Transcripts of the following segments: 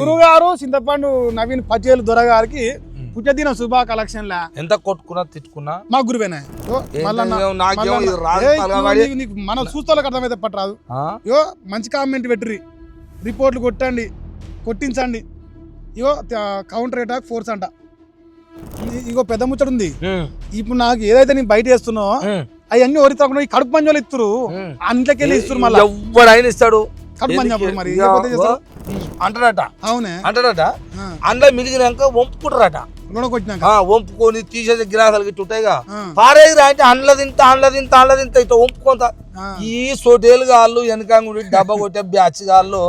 గురుగారు చింతపండు నవీన్ పచ్చేలు దొరగారికి పుట్టిన శుభ కలెక్షన్ లా ఎంత కొట్టుకున్నా తిట్టుకున్నా మా గురువేనా మనం చూస్తాలకు అర్థమైతే పట్టరాదు యో మంచి కామెంట్ పెట్టుర్రి రిపోర్ట్లు కొట్టండి కొట్టించండి ఇగో కౌంటర్ అటాక్ ఫోర్స్ అంట ఇగో పెద్ద ముచ్చట ఉంది ఇప్పుడు నాకు ఏదైతే నేను బయట వేస్తున్నావు అవన్నీ ఓరితకుండా ఈ కడుపు పంజాలు ఇస్తారు అంట్లోకెళ్ళి ఇస్తారు మళ్ళీ ఎవడైనా ఇస్తాడు కడుపు పంజాబుడు మరి అంటాడట అవునే అంటాడట అందులో మిగిలినాక వంపుకుంటారట వంపుకొని తీసేసి గిలాసాలు గిట్టు ఉంటాయిగా పారేదిరా అంటే అండ్ల తింత ఇట్లా వంపుకుంటా ఈ సోటేలు గాళ్ళు వెనకంగుడి డబ్బా కొట్టే బ్యాచ్ గాళ్ళు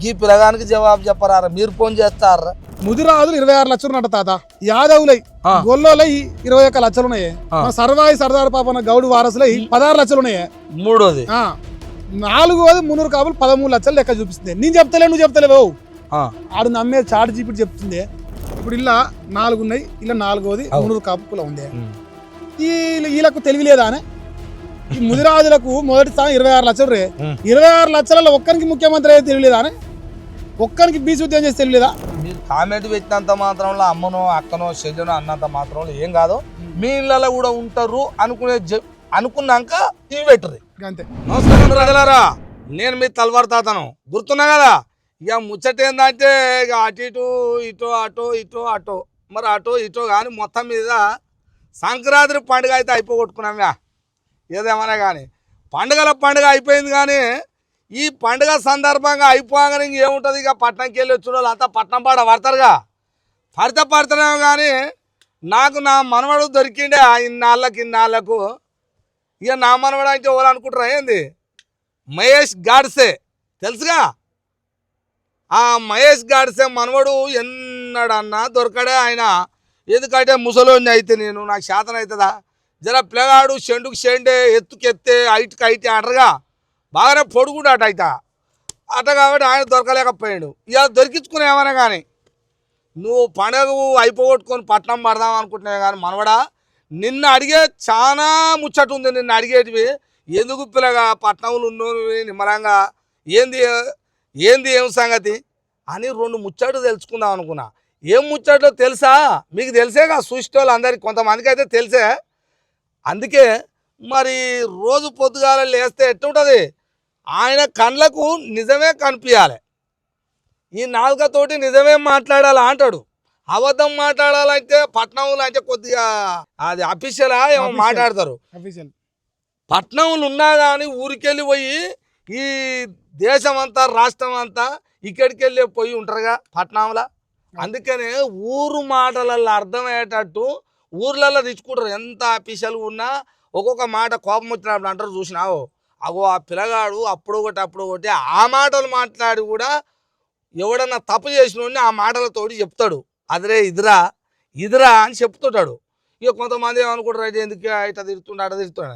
ఈ పిల్లగానికి జవాబు చెప్పరారా మీరు ఫోన్ చేస్తారా ముదిరాజులు 26 లక్షలు ఉన్నట్టు తాత యాదవులై గొల్లోలై 21 లక్షలు ఉన్నాయి సర్వాయి సర్దార్ పాపన గౌడు వారసులై 16 లక్షలు ఉన్నాయి మూడోది నాలుగోది మున్నూరు కాపులు 13 లక్షలు లెక్క చూపిస్తుంది నేను చెప్తలే నువ్వు చెప్తలేవు ఆడు నమ్మే చాటు జీపిటి చెప్తుంది ఇప్పుడు ఇలా 4 ఉన్నాయి ఇలా నాలుగోది మున్నూరు కాపు కుల ఉంది వీళ్ళకు తెలివి లేదా అని ఈ ముదిరాజులకు మొదటి స్థానం 26 లక్షలు రే 26 లక్షలలో ఒక్కరికి ముఖ్యమంత్రి అయితే తెలియలేదా అని ఒక్కరికి బీసీ ఉద్యోగం చేసి తెలియలేదా మీరు కామెంట్ పెట్టినంత మాత్రంలో అమ్మనో అక్కనో చెల్లెనో అన్నంత మాత్రంలో ఏం కాదు మీ ఇళ్ళలో కూడా ఉంటారు అనుకున్నాక టీవీ పెట్టరు అంతే. నమస్కారం ప్రజలారా, నేను మీ తల్వార్ తాతను గుర్తున్నా కదా. ఇక ముచ్చట ఏంటంటే ఇక అటు ఇటు మరి అటో కానీ మొత్తం మీద సంక్రాంతి పండుగ అయితే అయిపోగొట్టుకున్నాంగా. ఏదేమన్నా కానీ పండుగ అయిపోయింది. కానీ ఈ పండుగ సందర్భంగా అయిపోగానే ఇంకేముంటుంది, ఇక పట్నంకి వెళ్ళి వచ్చిన వాళ్ళు అంతా పట్నం పాట పడతారుగా. పడతారేమో కానీ నాకు నా మనవడు దొరికిండే ఇన్నాళ్ళకు. ఇక నా మనవడు అంటే ఎవరు అనుకుంటారా ఏంది, మహేష్ గాడ్సే తెలుసుగా. ఆ మహేష్ గాడ్సే మనవడు ఎన్నడన్నా దొరకడే ఆయన. ఎందుకంటే ముసలోని అయితే నేను నాకు శాతం అవుతుందా, జర పిల్లగాడు చెండుకు చెండే ఎత్తుకెత్తే హైట్కి అంటారుగా, బాగానే పొడుగుడు అట కాబట్టి ఆయన దొరకలేకపోయాడు. ఇక దొరికించుకుని ఏమన్నా కానీ నువ్వు పండుగ అయిపోగొట్టుకొని పట్నం పడదాం అనుకుంటున్నావు. కానీ మనవడా నిన్ను అడిగే చాలా ముచ్చట ఉంది. నిన్ను అడిగేటివి ఎందుకు పిల్లగా పట్నంలో ఉన్నోవి నిమ్మరంగా ఏం సంగతి అని 2 ముచ్చట్లు తెలుసుకుందాం అనుకున్నా. ఏం ముచ్చట్లో తెలుసా, మీకు తెలిసేగా, చూసేటోళ్ళు అందరికి కొంతమందికి అయితే తెలిసే. అందుకే మరి రోజు పొద్దుగాల లేస్తే ఎట్టుంటుంది, ఆయన కళ్ళకు నిజమే కనిపించాలి, ఈ నాలుకతోటి నిజమే మాట్లాడాలా అంటాడు. అబద్ధం మాట్లాడాలంటే పట్నంలో అంటే కొద్దిగా అది అఫీషియలా ఏమో మాట్లాడతారు. పట్నంలో ఉన్నా కానీ ఊరికెళ్ళి పోయి ఈ దేశం అంతా రాష్ట్రం అంతా ఇక్కడికి వెళ్ళి పోయి ఉంటారుగా పట్నంలో. అందుకనే ఊరు మాటలలో అర్థమయ్యేటట్టు ఊర్లలో తెచ్చుకుంటారు. ఎంత అఫీషియల్గా ఉన్నా ఒక్కొక్క మాట కోపం వచ్చినప్పుడు అంటారు. చూసినావు అగో ఆ పిల్లగాడు అప్పుడు ఒకటి ఆ మాటలు మాట్లాడి కూడా ఎవడన్నా తప్పు చేసిన ఆ మాటలతోటి చెప్తాడు, అదిరే ఇదిరా అని చెప్తుంటాడు. ఇక కొంతమంది ఏమనుకుంటారు, అయితే ఎందుకు అట తిడుతుండ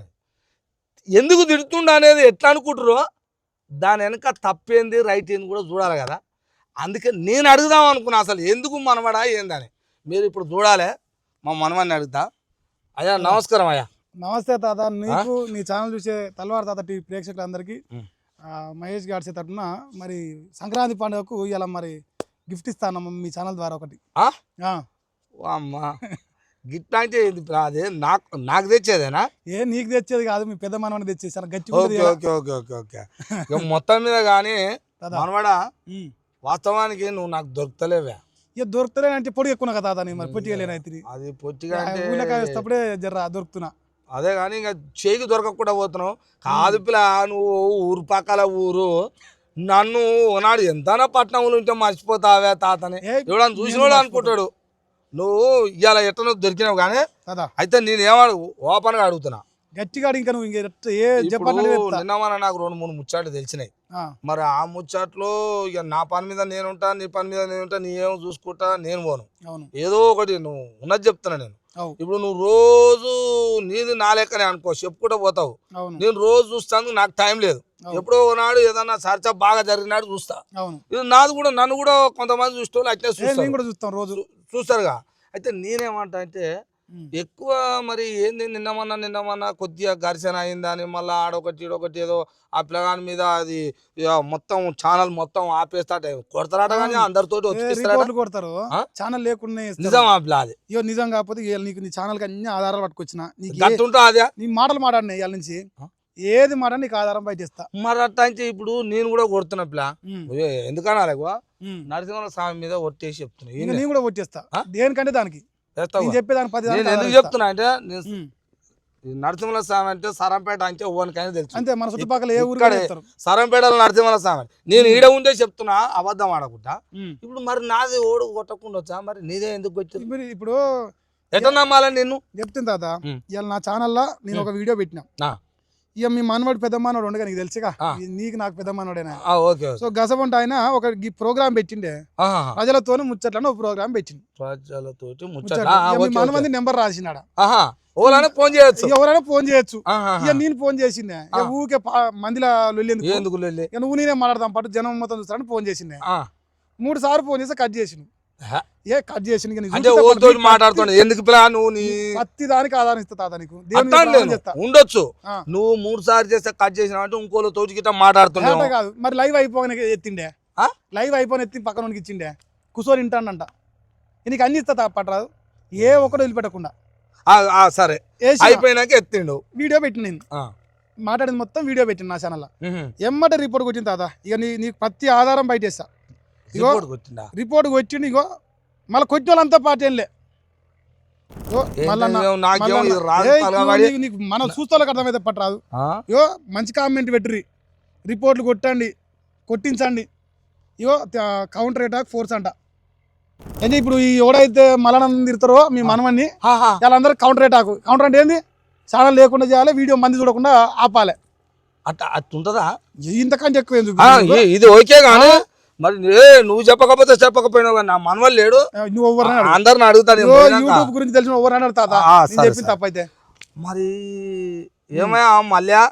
ఎందుకు తిడుతుండ అనేది ఎట్లా అనుకుంటారో దాని వెనక తప్పేంది రైట్ ఏంది కూడా చూడాలి కదా. అందుకే నేను అడుగుదాం అనుకున్నా, అసలు ఎందుకు మనవడా ఏందని. మీరు ఇప్పుడు చూడాలి, మా మనవాన్ని అడుగుతా. అయ్యా నమస్కారం. అయ్యా నమస్తే తాత. నీకు నీ ఛానల్ చూసే తల్వార్ తాత టీవీ ప్రేక్షకులందరికీ మహేష్ గాడ్సే తరఫున మరి సంక్రాంతి పండుగకు ఇలా మరి గిఫ్ట్ ఇస్తాను మీ ఛానల్ ద్వారా ఒకటి. అమ్మా గిఫ్ట్ అంటే అదే నాకు తెచ్చేదేనా? నీకు తెచ్చేది కాదు, మీ పెద్ద మనవని తెచ్చేసాను గచ్చి. ఓకే మొత్తం మీద కానీ మనవాడా వాస్తవానికి నువ్వు నాకు దొరుకుతలేవా? ఇక దొరుకుతలేనంటే పొడి ఎక్కువ కదా తాత. మరి పొట్టిగా లేనైతే అది పొట్టిగా వస్తేప్పుడే జర్రా దొరుకుతున్నా. అదే కానీ ఇంకా చేయికి దొరకకుండా పోతున్నావు కాదు పిల్ల. నువ్వు ఊరు పక్కల ఊరు నన్ను ఓనాడు ఎంతనా పట్నంలో ఉంటే మర్చిపోతావే తాతని ఎవడని చూసినోడు అనుకుంటాడు. నువ్వు ఇవాళ ఎట్లా దొరికినావు కానీ అయితే నేనేమడు ఓపెన్గా అడుగుతున్నా గట్టిగా. ఇంకా నువ్వు నిన్నమన్నా నాకు 2-3 ముచ్చట్లు తెలిసినాయి. మరి ఆ ముచ్చట్లో ఇక నా పని మీద నేనుంటా, నీ పని మీద నేనుంటా, నీ ఏమో చూసుకుంటా, నేను పోను. ఏదో ఒకటి నువ్వు ఉన్నది చెప్తున్నా నేను. ఇప్పుడు నువ్వు రోజు నీది నా లెక్కనే అనుకో చెప్పుకుంటూ పోతావు. నేను రోజు చూస్తాను, నాకు టైం లేదు. ఎప్పుడో నాడు ఏదన్నా చర్చ బాగా జరిగినాడు చూస్తా. ఇది నాది కూడా, నన్ను కూడా కొంతమంది చూస్తే అట్లే చూస్తారు, రోజు చూస్తారుగా. అయితే నేనేమంటా అంటే ఎక్కువ మరి ఏంది నిన్నమన్నా కొద్దిగా ఘర్షణ అయిందని మళ్ళీ ఆడొకటి ఈడొకటి ఏదో ఆ పిల్లగాని మీద అది ఇక మొత్తం ఛానల్ మొత్తం ఆపేస్తాట కొడతారట కానీ అందరితోటి రిపోర్ట్లు కొడతారు ఛానల్ లేకుండా నిజం ఆ పిల్ల అది ఇయో నిజం కాకపోతే నీకు నీ ఛానల్ కి అన్ని ఆధారాలు పట్టుకొచ్చిన గట్టుంటా అదే నీ మాటలు మాట్లాడినా ఇవాళ నుంచి ఏది మాట నీకు ఆధారం బయట ఇస్తా మరి అట్లా అంటే ఇప్పుడు నేను కూడా కొడుతున్నా పిల్ల ఎందుకన్నా నరసింహ స్వామి మీద ఒట్టేసి చెప్తున్నా నేను కూడా వచ్చేస్తా దేనికంటే దానికి చెప్పేదానికి 10 ఎందుకు చెప్తున్నా అంటే నరసింహ స్వామి అంటే సరంపేట అంటే ఓవనికైనా తెలుసు అంతే మన చుట్టుపక్కల ఏ ఊరు సరంపేటలో నరసింహ స్వామి నేను ఈడ ఉండే చెప్తున్నా అబద్ధం ఆడకుండా ఇప్పుడు మరి నాది ఓడు కొట్టకుండా వచ్చా మరి నీదే ఎందుకు వచ్చింది ఇప్పుడు ఎట్లా నమ్మాలని నేను చెప్తుంది తాత ఇవాళ నా ఛానల్లో నేను ఒక వీడియో పెట్టినా ఇక మీ మనవాడు పెద్ద మనవాడు ఉండగా నీకు తెలుసుగా నీకు నాకు పెద్ద మనవాడేనా సో గసవంట ఆయన ఒక ప్రోగ్రామ్ పెట్టిండే ప్రజలతో ముచ్చట్లను ఒక ప్రోగ్రామ్ పెట్టింది ప్రజలతోటి మనమంది నెంబర్ రాసినాడా ఎవరైనా ఫోన్ చేయొచ్చు ఇక నేను ఫోన్ చేసిండే ఊకే మందిలో ఎందుకు నువ్వు నేనే మాట్లాడదాం పాటు జనం మొత్తం చూస్తారని ఫోన్ చేసిండే 3 సార్లు ఫోన్ చేస్తే కట్ చేసిండు కట్ చేసి మాట్లాడుతున్నా ఎందుకు ప్రతి దానికి ఆధారం ఇస్తా తాత నీకు ఉండొచ్చు నువ్వు 3 సార్లు చేస్తే కట్ చేసిన అంటే ఇంకోలో తోటి గిట్ట మాట్లాడుతున్నా కాదు మరి లైవ్ అయిపోగానే ఎత్తిండే లైవ్ అయిపోయిన ఎత్తి పక్కన ఇచ్చిండే కూర్చొని వింటానంట నీకు అన్ని ఇస్తా పట్టరాదు ఏ ఒక్కడు వదిలిపెట్టకుండా సరే అయిపోయినాక ఎత్తిండు వీడియో పెట్టిన నేను మాట్లాడింది మొత్తం వీడియో పెట్టిన నా ఛానల్ ఎమ్మటే రిపోర్ట్ కొట్టిన తాత ఇక నీకు ప్రతి ఆధారం బయట వేస్తా ఇగో రిపోర్ట్ వచ్చిండు ఇగో మళ్ళీ కొట్టిన వాళ్ళంతా పార్టీ ఏంలే నీకు మనం చూస్తాలకు అర్థమైతే పట్టరాదు ఇగో మంచి కామెంట్ పెట్టుర్రి రిపోర్ట్లు కొట్టించండి ఇగో కౌంటర్ అటాక్ ఫోర్స్ అంట అంటే ఇప్పుడు ఈ ఎవడైతే మలనం తిడతారో మీ మనవన్ని వాళ్ళందరూ కౌంటర్ అంటే ఏంది ఛానల్ లేకుండా చేయాలి వీడియో మంది చూడకుండా ఆపాలి అట్టుంటదా ఇంతకంటే ఎక్కువ ఇది ఓకే కానీ మరి నువ్వు చెప్పకపోయినావు నా మనవలు లేడు అందరిని అడుగుతాను యూట్యూబ్ గురించి తెలిసిన ఎవరు తప్పైతే మరి ఏమయ్యా మల్యా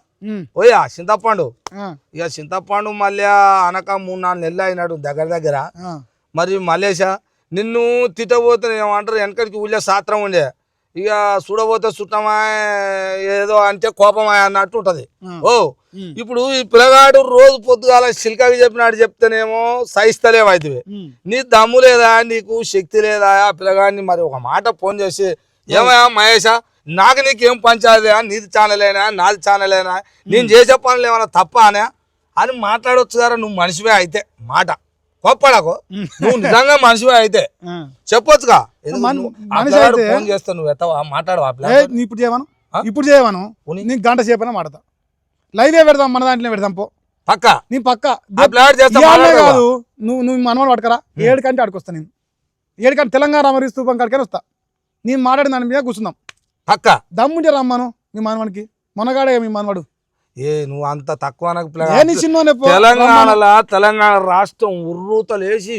ఓయా చింతపండు ఇక చింతపండు మల్యా అనక 3-4 నెలలు అయినాడు దగ్గర మరి మల్లేశ నిన్ను తిట్టబోతే ఏమంటారు వెనకడికి ఊళ్ళో సాత్రం ఉండే ఇక చూడబోతే చుట్టమా ఏదో అంటే కోపమా అన్నట్టు ఉంటది ఇప్పుడు ఈ పిల్లగాడు రోజు పొద్దుగాల శిల్కవి చెప్పినాడు చెప్తేనేమో సహిస్తలేవు అయితే నీ దమ్ము లేదా నీకు శక్తి లేదా ఆ పిల్లగాడిని మరి ఒక మాట ఫోన్ చేసి ఏమయ్యా మహేష నాకు నీకేం పంచాయతీ నీది ఛానలేనా నాది ఛానలేనా నేను చేసే పనులు ఏమన్నా తప్ప అని మాట్లాడవచ్చు కదా నువ్వు మనిషివే అయితే మాట కోప్పడకు నువ్వు నిజంగా మనిషివే అయితే చెప్పొచ్చుగా ఫోన్ చేస్తా నువ్వు ఎత్తవా మాట్లాడవా ఇప్పుడు చేయవను నీకు గంట సేపైనా మాడతా లైవే పెడదాం మన దాంట్లో పెడదాం పక్క నీ పక్క కాదు నువ్వు మనవాడు పట్టుకరా 7 కంటే ఆడుకొస్తా నేను 7 కంటే తెలంగాణ రామరి స్తూపం కాడికైనా వస్తా నేను మాట్లాడిన దాని మీద కూర్చుందాం పక్క దమ్ముంటే రమ్మను మీ మనవాడికి మొనగాడే మీ మనవాడు నువ్వు అంత తక్కువ తెలంగాణ రాష్ట్రం ఉర్రూతలేసి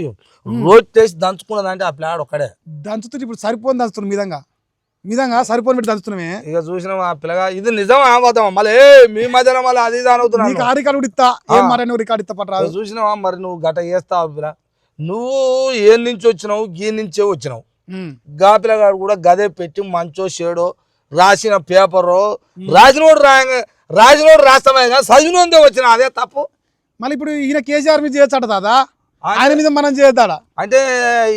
రోడ్టేసి దంచుకున్నదంటే ఆ ప్లాడ్ ఒక్కడే దంచుతుంది ఇప్పుడు సరిపోని దంచుతున్నాం మీదంగా సరిపోని పెట్టి దంచుతున్నామే ఇక చూసిన ఆ పిల్లగా ఇది నిజం ఆపోతాం మళ్ళీ మీ మధ్యన మళ్ళీ అది అవుతున్నా రికార్డు ఇస్తా పట్టరా చూసినావా మరి నువ్వు గట చేస్తావు పిల్ల నువ్వు ఏ నుంచి వచ్చినావు గీ నుంచే వచ్చినావు గా పిల్లగాడు కూడా గదే పెట్టి మంచో షేడో రాసిన పేపరు రాజనోడు రాస్తామే కదా చదివినందే వచ్చిన అదే తప్పు మళ్ళీ ఇప్పుడు ఈయన కేసీఆర్ మీద చేయొచ్చట దాదా ఆయన మీద మనం చేద్దాడా అంటే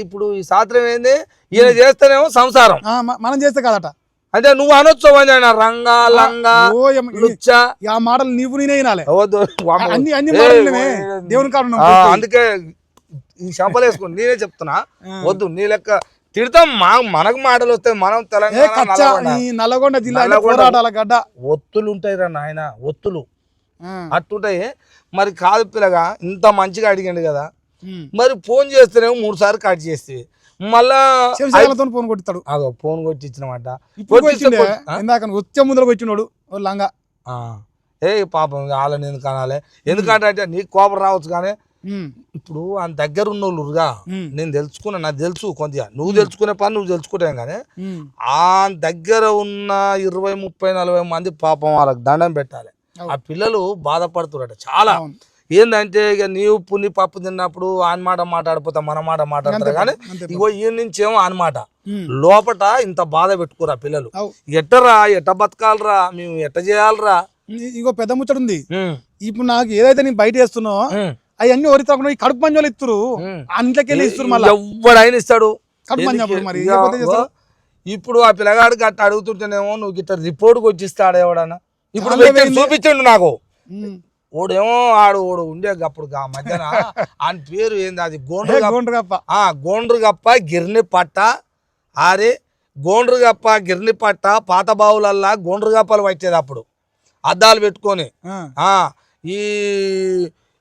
ఇప్పుడు ఈ శాస్త్రం ఏంది ఈయన చేస్తేనేమో సంసారం మనం చేస్తే కదట అంటే నువ్వు అనొచ్చు రంగా లంగా ఆ మాటలు నీవు నేనే వినాలి దేవుని కారణం అందుకే ఈ శంపలు వేసుకుని నేనే చెప్తున్నా వద్దు నీ లెక్క తిడతాం మనకు మాటలు వస్తాయి మనం తెలంగాణ నల్గొండ జిల్లా గడ్డ ఒత్తులు ఉంటాయి రా నాయన ఒత్తులు అట్టుంటాయి మరి కాదు పిల్లగా ఇంత మంచిగా అడిగాడు కదా మరి ఫోన్ చేస్తేనేమో 3 సార్లు కట్ చేస్తే మళ్ళా ఫోన్ కొట్టిస్తాడు ఫోన్ కొట్టి ఇచ్చినమాట వచ్చే ముందర వచ్చినాడు లంగా పాపం వాళ్ళని ఎందుకు అనాలి ఎందుకంటే నీకు కోపం రావచ్చు కానీ ఇప్పుడు ఆయన దగ్గర ఉన్న వాళ్ళుగా నేను తెలుసుకున్నా నాకు తెలుసు కొద్దిగా నువ్వు తెలుసుకునే పని నువ్వు తెలుసుకుంటాం కానీ ఆ దగ్గర ఉన్న 20, 30, 40 మంది పాపం వాళ్ళకి దండం పెట్టాలి ఆ పిల్లలు బాధపడుతున్నారట చాలా ఏందంటే ఇక నీవు పున్ని పప్పు తిన్నప్పుడు ఆన్ మాట మాట్లాడిపోతా మన మాట మాట్లాడతారు కానీ ఇగో ఈ నుంచి ఏమో అనమాట లోపట ఇంత బాధ పెట్టుకోరా పిల్లలు ఎట్టరా ఎట్ట బతకాలరా మేము ఎట్ట చేయాలరా ఇగో పెద్ద ముచ్చట ఉంది ఇప్పుడు నాకు ఏదైతే నేను బయట వేస్తున్నావు అవన్నీ ఓరి తరకుండా కడుపు మంజోలు ఇస్తారు అంట్లోకి వెళ్ళి ఇస్తారు మళ్ళీ ఎవడైనా ఇస్తాడు కడుపు మంజప్పుడు మరి ఇప్పుడు ఆ పిల్లగాడు గట్ట అడుగుతుంటేనేమో నువ్వు గిట్ట రిపోర్ట్కి వచ్చిస్తాడు ఎవడన్నా ఇప్పుడు చూపించండు నాకు ఓడేమో ఓడు ఉండే అప్పుడు మధ్యాహ్న ఆయన పేరు ఏంది అది గోండ్రుగప్ప గిర్నిపట్ట ఆరే గోండ్రుగప్ప గిర్నిపట్ట పాత బావులల్లా గోండ్రుగప్పలు వచ్చేది అప్పుడు అద్దాలు పెట్టుకొని ఈ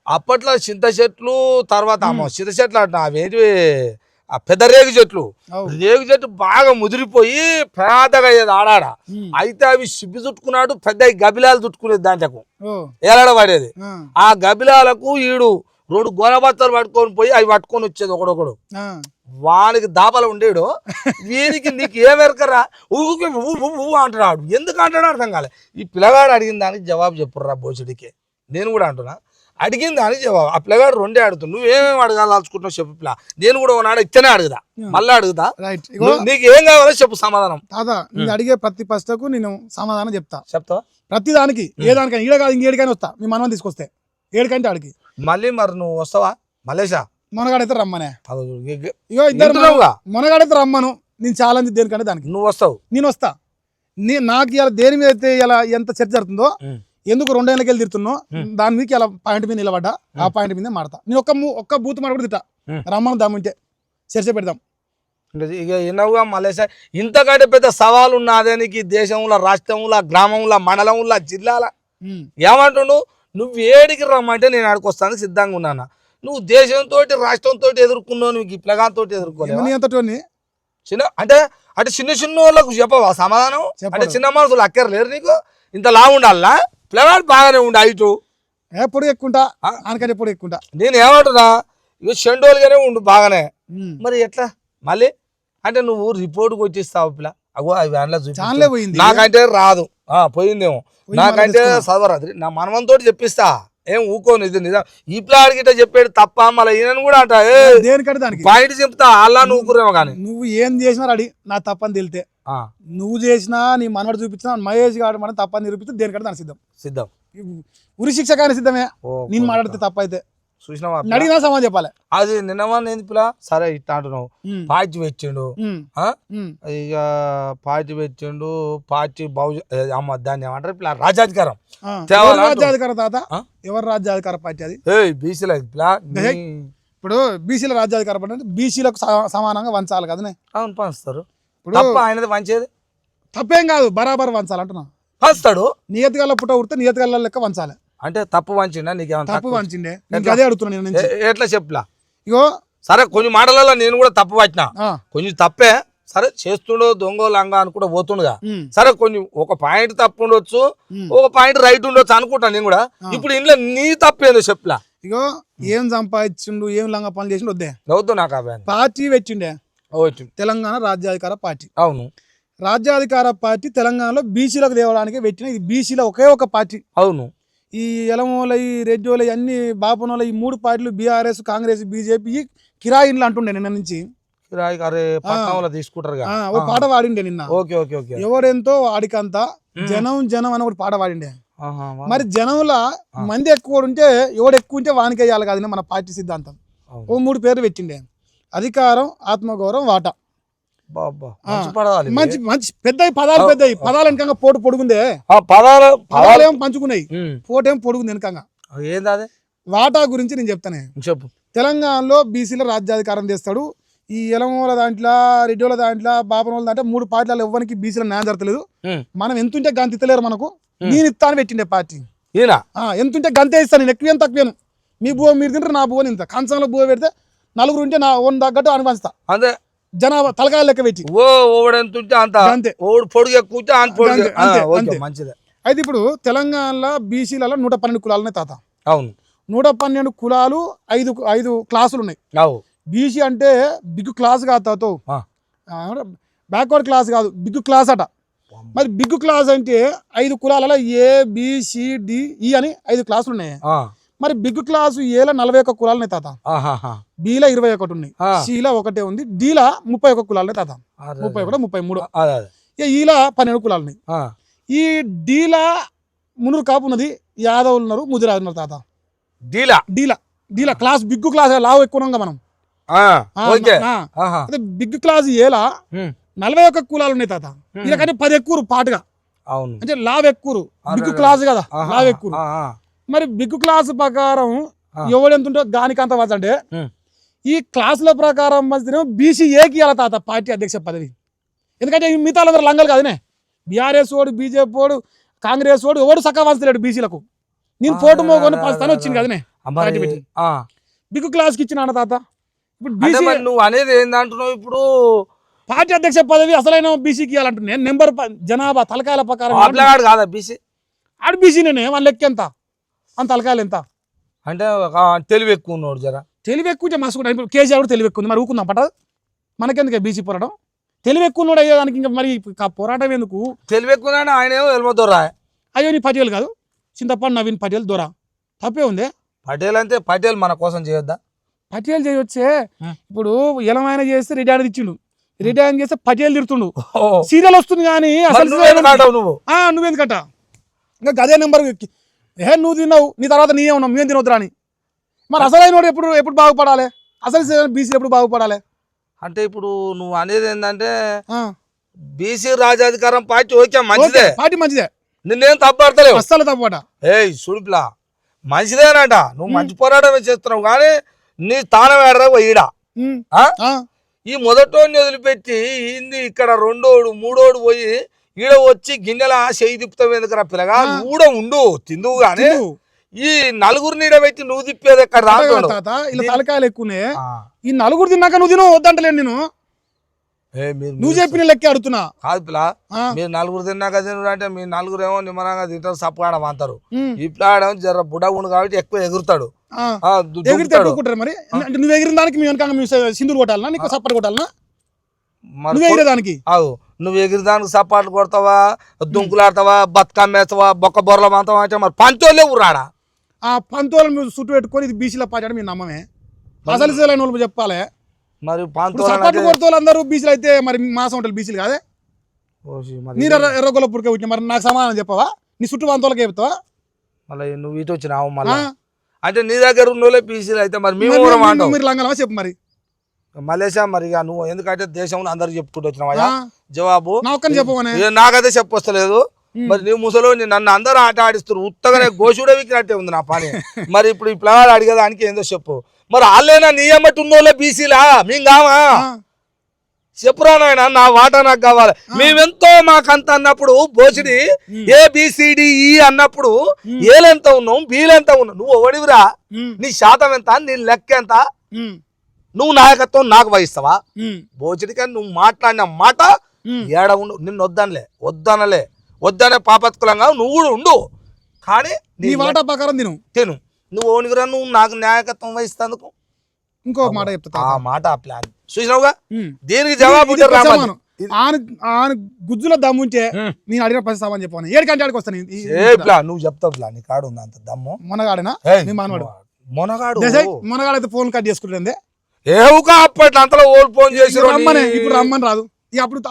అప్పట్లో చింత చెట్లు తర్వాత చింత చెట్లు అంట అవేంటి ఆ పెద్ద రేగు చెట్లు బాగా ముదిరిపోయి పెద్దగా అయ్యేది ఆడాడ అయితే అవి సిబ్బి చుట్టుకున్నాడు పెద్ద గబిలాలు చుట్టుకునేది దాంట్లకు ఏలాడ పడేది ఆ గబిలాలకు ఈడు 2 గోనబత్తలు పట్టుకొని పోయి అవి పట్టుకొని వచ్చేది ఒకడొకడు వానికి దాపలు ఉండేడు వీనికి నీకు ఏమెరకరా ఊకే అంటున్నాడు ఎందుకు అంటాడు అర్థం కాలే ఈ పిల్లగాడు అడిగిన దానికి జవాబు చెప్పుర్రా బోసుడికి నేను కూడా అంటున్నా అడిగిన దానికి జవాబు ఆ పిల్లగాడు 2 అడుగుతావు నువ్వేమేమి అడగాలనుకుంటున్నావు చెప్పు పిల్ల నేను కూడా ఒకనాడు ఇచ్చనే అడుగుదా మళ్ళీ అడుగుతా నీకు ఏం కావాలో చెప్పు సమాధానం తాత నేను అడిగే ప్రతి ప్రశ్నకు నేను సమాధానం చెప్తావా ప్రతి దానికి ఏ దానికైనా ఈడ కాదు ఇంకేడికైనా వస్తా మీ మనం తీసుకొస్తే ఏడికంటే అడిగి మళ్ళీ మరి నువ్వు వస్తావా మలేషా మొనగాడైతే రమ్మనే ఇగో ఇద్దరు మొనగాడైతే రమ్మను నేను ఛాలెంజ్ దేనికంటే దానికి నువ్వు వస్తావు నేను వస్తా నాకు ఇలా దేని మీద అయితే ఇలా ఎంత చర్చ జరుగుతుందో ఎందుకు 2 ఏళ్ళకి వెళ్ళి తిడుతున్నావు దాని మీద ఇలా పాయింట్ మీద నిలబడ్డా ఆ పాయింట్ మీద మాడతా నేను ఒక్క బూత్ మాట కూడా తిట్టా రమ్మను దాముంటే చర్చ పెడదాం ఇక ఎన్నోగా మలేషా ఇంతకంటే పెద్ద సవాలు ఉన్నదే నీకు దేశంలో రాష్ట్రంలో గ్రామంలో మండలంలో జిల్లాల ఏమంటుండు నువ్వు ఏడికి రమ్మంటే నేను ఆడికొస్తాను సిద్ధంగా ఉన్నాను నువ్వు దేశంతో రాష్ట్రంతో ఎదుర్కొన్నావు నువ్వు ఇప్లగాంతో ఎదుర్కోలేవు చిన్న అంటే చిన్న చిన్న వాళ్ళకు చెప్పవా సమాధానం అంటే చిన్న మనసులు అక్కర్లేరు నీకు ఇంత లావు ఉండాలా పిల్లగాడు బాగానే ఉండి హైటు ఎప్పుడు ఎక్కుంటా అనకంటే ఎప్పుడు ఎక్కుంటా నేను ఏమంటున్నా ఇక చెండోలుగానే ఉండు బాగానే మరి ఎట్లా మళ్ళీ అంటే నువ్వు రిపోర్ట్కి వచ్చిస్తావు పిల్ల అగో అవి వ్యాన్లో పోయింది నాకంటే రాదు పోయిందేమో నాకంటే చదవరాదు నా మనవంతో చెప్పిస్తా ఏం ఊకోను ఇది నిజం ఈ ప్లాన్ గిట్ట చెప్పాడు తప్ప మళ్ళీ ఈయన కూడా అంట దేనికంటే దానికి బయట చెప్తా అలా నువ్వుకురేమో కానీ నువ్వు ఏం చేసినా రెడీ నా తప్పని తెలితే నువ్వు చేసినా నీ మనవడు చూపించినా మహేష్ గారు మనం తప్పని నిరూపిస్తే దేనికంటే దానికి సిద్ధం ఉరి శిక్ష కానీ సిద్ధమే నేను మాట్లాడితే తప్ప అయితే చూసినావా అడిగినా సమాధానం చెప్పాలి అది నిన్నవాన్ని ఏంది పిల్ల సరే ఇట్లా అంటున్నావు పాచి పెట్టిండు ఇక పాచి పెట్టిండు పాచి అమ్మ దాన్ని ఏమంటారు పిల్ల రాజ్యాధికారం రాజ్యాధికారం తాత ఎవరు రాజ్యాధికార పార్టీ అది బీసీల ఇప్పుడు బీసీల రాజ్యాధికార పార్టీ అంటే బీసీలకు సమానంగా వంచాలి కదనే అవును పంచుతారు ఆయనది వంచేది తప్పేం కాదు బరాబర్ వంచాలి అంటున్నా పంచుతాడు నియతిగల్ల పుట్ట ఉడితే నియతిగల్ల లెక్క వంచాలి అంటే తప్పు వంచిండా నీకేమన్నా తప్పు వంచిండే అదే అడుగుతున్నా ఎట్లా చెప్పులా ఇగో సరే కొన్ని మాటలలో నేను కూడా తప్పు పట్టినా కొంచెం తప్పే సరే చేస్తుండో దొంగ లంగా అనుకుంటా పోతుండగా సరే కొన్ని ఒక పాయింట్ తప్పు ఉండొచ్చు ఒక పాయింట్ రైట్ ఉండొచ్చు అనుకుంటా నేను కూడా ఇప్పుడు ఇంట్లో నీ తప్పేందో చెప్పులా ఇగో ఏం సంపాదించిండు ఏం లంగా పనులు చేసిండు వద్దే వద్దు నాకు పార్టీ పెట్టిండే తెలంగాణ రాజ్యాధికార పార్టీ అవును రాజ్యాధికార పార్టీ తెలంగాణలో బీసీలకు తేవడానికి పెట్టిన ఇది బీసీలో ఒకే ఒక పార్టీ అవును ఈ ఎలమోల ఈ రెడ్డిోల అన్ని బాపనోల ఈ 3 పార్టీలు బీఆర్ఎస్ కాంగ్రెస్ బీజేపీ కిరాయిన్లు అంటుండే నిన్న నుంచి తీసుకుంటారు ఒక పాట వాడిండే నిన్న ఎవరెంతో వాడికంతా జనం అని ఒకటి పాట వాడిండే మరి జనంలో మంది ఎక్కువ ఉంటే ఎవడు ఎక్కువ ఉంటే వానికి వేయాలి కాదు మన పార్టీ సిద్ధాంతం ఓ 3 పేర్లు పెట్టిండే అధికారం ఆత్మగౌరవం వాటా మంచి మంచి పెద్ద పదాలు పదాలు వెనకంగా పోటు పొడుగుందే పదాలు ఏమో పంచుకున్నాయి పోటు ఏమో పొడుగుంది వెనకంగా వాటా గురించి నేను చెప్తానే చెప్పు తెలంగాణలో బీసీల రాజ్యాధికారం చేస్తాడు ఈ ఎలమూల దాంట్లో రెడ్డిల దాంట్లో బాపనోళ్ళ దాంట్లో 3 పార్టీలలో ఎవ్వరికి బీసీల న్యాయం జరగలేదు మనం ఎంతుంటే గంత ఇస్తలేరు మనకు నేను ఇస్తాను పెట్టిండే పార్టీ ఎంతుంటే గంతే ఇస్తాను నేను ఎక్కువ తక్కువను మీ బువ్వ మీరు తింటారు నా బువ్వ ఇంత కంచంలో బువ్వ పెడితే 4 ఉంటే నా ఓన్ తగ్గట్టు అనిపిస్తా అదే జనాభా తలకాయలు లెక్క పెట్టి అయితే ఇప్పుడు తెలంగాణలో బీసీలలో 112 కులాలు ఉన్నాయి తాత అవును 112 కులాలు 5 క్లాసులు ఉన్నాయి బీసీ అంటే బిగ్ క్లాస్ కాదు తాతో బ్యాక్వర్డ్ క్లాస్ కాదు బిగ్ క్లాస్ అట మరి బిగ్ క్లాస్ అంటే 5 కులాలలో A B C D E అని 5 క్లాసులు ఉన్నాయి మరి బిగ్ క్లాస్ ఏలో 41 కులాలు ఉన్నాయి తాత, బీలో 21 ఉన్నాయి, సీలో ఒకటే ఉంది, డీలా 31 కులాలు ఉన్నాయి తాత, 31 33, ఈలా 12 కులాలు ఉన్నాయి. ఈ డీలా మున్నూరు కాపు ఉన్నది, యాదవులు ఉన్నారు, ముదిరాజు ఉన్నారు తాత. డీలా డీలా డీలా క్లాస్ బిగ్ క్లాస్ లావు ఎక్కువ ఉన్నాం మనం. అదే బిగ్ క్లాస్ ఏలా 41 కులాలు ఉన్నాయి తాత, వీళ్ళకంటే 10 ఎక్కువ పాటుగా, అంటే లావ్ ఎక్కువ, బిగ్ క్లాస్ కదా లావ్ ఎక్కువ. మరి బిగ్ క్లాస్ ప్రకారం ఎవడు ఎంత ఉంటో దానికి అంత వచ్చు. అంటే ఈ క్లాసుల ప్రకారం బీసీ ఏకి ఇవ్వాలి తాత పార్టీ అధ్యక్ష పదవి. ఎందుకంటే మిగతా అందరూ లంగలు కాదనే, బీఆర్ఎస్ వాడు, బీజేపీ వాడు, కాంగ్రెస్ వాడు ఎవడు సక్క వంచలేడు బీసీలకు. నేను ఫోటో మోగొని పస్తాను వచ్చింది కదనే బిగ్ క్లాస్ కి ఇచ్చిన తాత. ఇప్పుడు బీసీ నువ్వు అనేది ఏంటంటున్నావు, ఇప్పుడు పార్టీ అధ్యక్ష పదవి అసలైన బీసీకి ఇవ్వాలంటున్నా. నెంబర్ జనాభా తలకాయల ప్రకారం కాదా బీసీ, ఆడు బీసీనే, వాళ్ళ లెక్క ఎంత, అంత తలకాయలు ఎంత అంటే తెలివి ఎక్కువ ఉన్నాడు, జర తెలివి ఎక్కువ మసుకుంటా. ఇప్పుడు కేసీఆర్ కూడా తెలివి ఎక్కువ ఉంది, మరి ఊకుందాం పట్ట మనకెందుకు బీసీ పోరాటం. తెలివి ఎక్కువ ఉన్నాడు అయ్యేదానికి ఇంకా మరి పోరాటం ఎందుకు? తెలివి ఎక్కువ ఆయన వెళ్ళిపోతారా? అయ్యో నీ పటేల్ కాదు, చింతపండు నవీన్ పటేల్ దొరా, తప్పే ఉంది. పటేల్ అంటే పటేల్ మన కోసం చేయొద్దా? పటేల్ చేయొచ్చే. ఇప్పుడు ఎలమైన చేస్తే రిటైర్ ఇచ్చిండు, రిటైర్ చేస్తే పటేల్ తిడుతుండు, సీరియల్ వస్తుంది కానీ అసలు నువ్వెందుకట ఇంకా గదే నెంబర్ నువ్వు తిన్నావు, నీ తర్వాత నీయే ఉన్నావు, మేము తినవద్దురా అని. మరి అసలైన ఎప్పుడు బాగుపడాలి, అసలు బీసీ ఎప్పుడు బాగుపడాలి? అంటే ఇప్పుడు నువ్వు అనేది ఏంటంటే బీసీ రాజాధికారం పార్టీ ఓకే మంచిదే, పార్టీ మంచిదే, నిన్నేం తప్పడతలేవు, అస్సలు తప్పట. సుడిపిలా మంచిదేనట, నువ్వు మంచి పోరాటమే చేస్తున్నావు, కానీ నీ స్థానం ఏడరా ఈడ. ఈ మొదటోని వదిలిపెట్టి ఇక్కడ రెండోడు మూడోడు పోయి ఈడ వచ్చి గిన్నెల చేయి తిప్పుతావు ఎందుకురా పిల్లగా, నువ్వు కూడా ఉండు తిందువు గానీ ఈ నలుగురిని పెట్టి నువ్వు తిప్పేది ఎక్కడ తాత. ఇలా తలకాయలు ఎక్కువనే, ఈ నలుగురు తిన్నాక నువ్వు తిను వద్దంటలేను నేను, నువ్వు చెప్పిన లెక్క అడుగుతున్నా. కాదు పిల్ల, మీరు నలుగురు తిన్నాక తినరు అంటే మీ నలుగురు ఏమో నిమ్మరంగా తింటారు, సప్పగాడ అంటారు. ఇప్పుడు జర బుడగుండు కాబట్టి ఎక్కువ ఎగురుతాడు, మరి నువ్వు ఎగిరిన దానికి మేము సింధులు కొట్టాలన్నా, నీకు సప్పటి కొట్టాలన్నా? నువ్వు ఎగిరేదానికి నువ్వు ఎగిరిదానికి సపాట్లు కొడతావా, దుంకులాడతావా, బతుకమ్మ వేస్తావా, బొక్క బొర్రలు మాతావా అంటే మరి పంతోళ్ళే ఊరాడా? ఆ పంతోళ్ళని మీరు చుట్టూ పెట్టుకొని ఇది బీసీలో పాటాడు మీరు నమ్మమే, అసలు సేలైన వాళ్ళు చెప్పాలి. మరి సపాట్లు కొడతారు అందరూ బీసీలు అయితే మరి మాసం ఉంటారు బీసీలు కాదే. మీరు ఎర్రగొల్ల పుడికే వచ్చిన మరి నాకు సమాధానం చెప్పవా? నీ చుట్టూ పంతోళ్ళకి చెప్తావా? మళ్ళీ నువ్వు ఇటు వచ్చినావు మళ్ళీ అంటే నీ దగ్గర ఉన్నోళ్ళే బీసీలు అయితే మరి మీరు లంగలవా చెప్పు మరి మలేషియా. మరి నువ్వు ఎందుకంటే దేశంలో అందరు చెప్పుకుంటూ వచ్చినావా జవాబు? చెప్పవనే నాకైతే చెప్పొస్తలేదు. మరి నీ ముసలో నన్ను అందరూ ఆట ఆడిస్తారు, ఉత్తగానే గోషుడే విక్కినట్టే ఉంది నా పని. మరి ఇప్పుడు ఈ పిల్లగాడు అడిగేదానికి ఏందో చెప్పు. మరి వాళ్ళైనా నీ అమ్మటి ఉన్నోళ్ళే బీసీలా, మేము కావా? చెప్పురా నాయన, నా వాటా నాకు కావాలి. మేమెంతో మాకంత అన్నప్పుడు బోసిడి ABCDE అన్నప్పుడు ఏలెంత ఉన్నావు, బీలెంత ఉన్నావు, నువ్వు ఒడివిరా, నీ శాతం ఎంత, నీ లెక్క ఎంత, నువ్వు నాయకత్వం నాకు వహిస్తావా? బోచిడికి నువ్వు మాట్లాడిన మాట ఏడ ఉండు, నిన్ను వద్దనే పాపత్కులంగా నువ్వు కూడా ఉండు, కానీ నీ మాట ప్రకారం తిను. నువ్వు ఓనివిరా, నువ్వు నాకు నాయకత్వం వహిస్తందుకు. ఇంకో మాట చెప్తా, ఆ మాట ఆ ప్లాన్ చూసినావుగా, దీనికి జవాబు గుజ్జులో దమ్ముంటే నేను అడిగిన పని సామాన్ చెప్పాను, 7 గంటలకు వస్తాను. నువ్వు చెప్తావు ప్లా, నీ కాడు ఉంది అంత దమ్ము. మొనగాడేనా మనవాడు? మొనగాడు అయితే ఫోన్ కట్ చేసుకుంటుంది. ఏవుగా అప్పట్లో అంతలో ఓల్ ఫోన్ చేసి రమ్మని, ఇప్పుడు రమ్మని రాదు.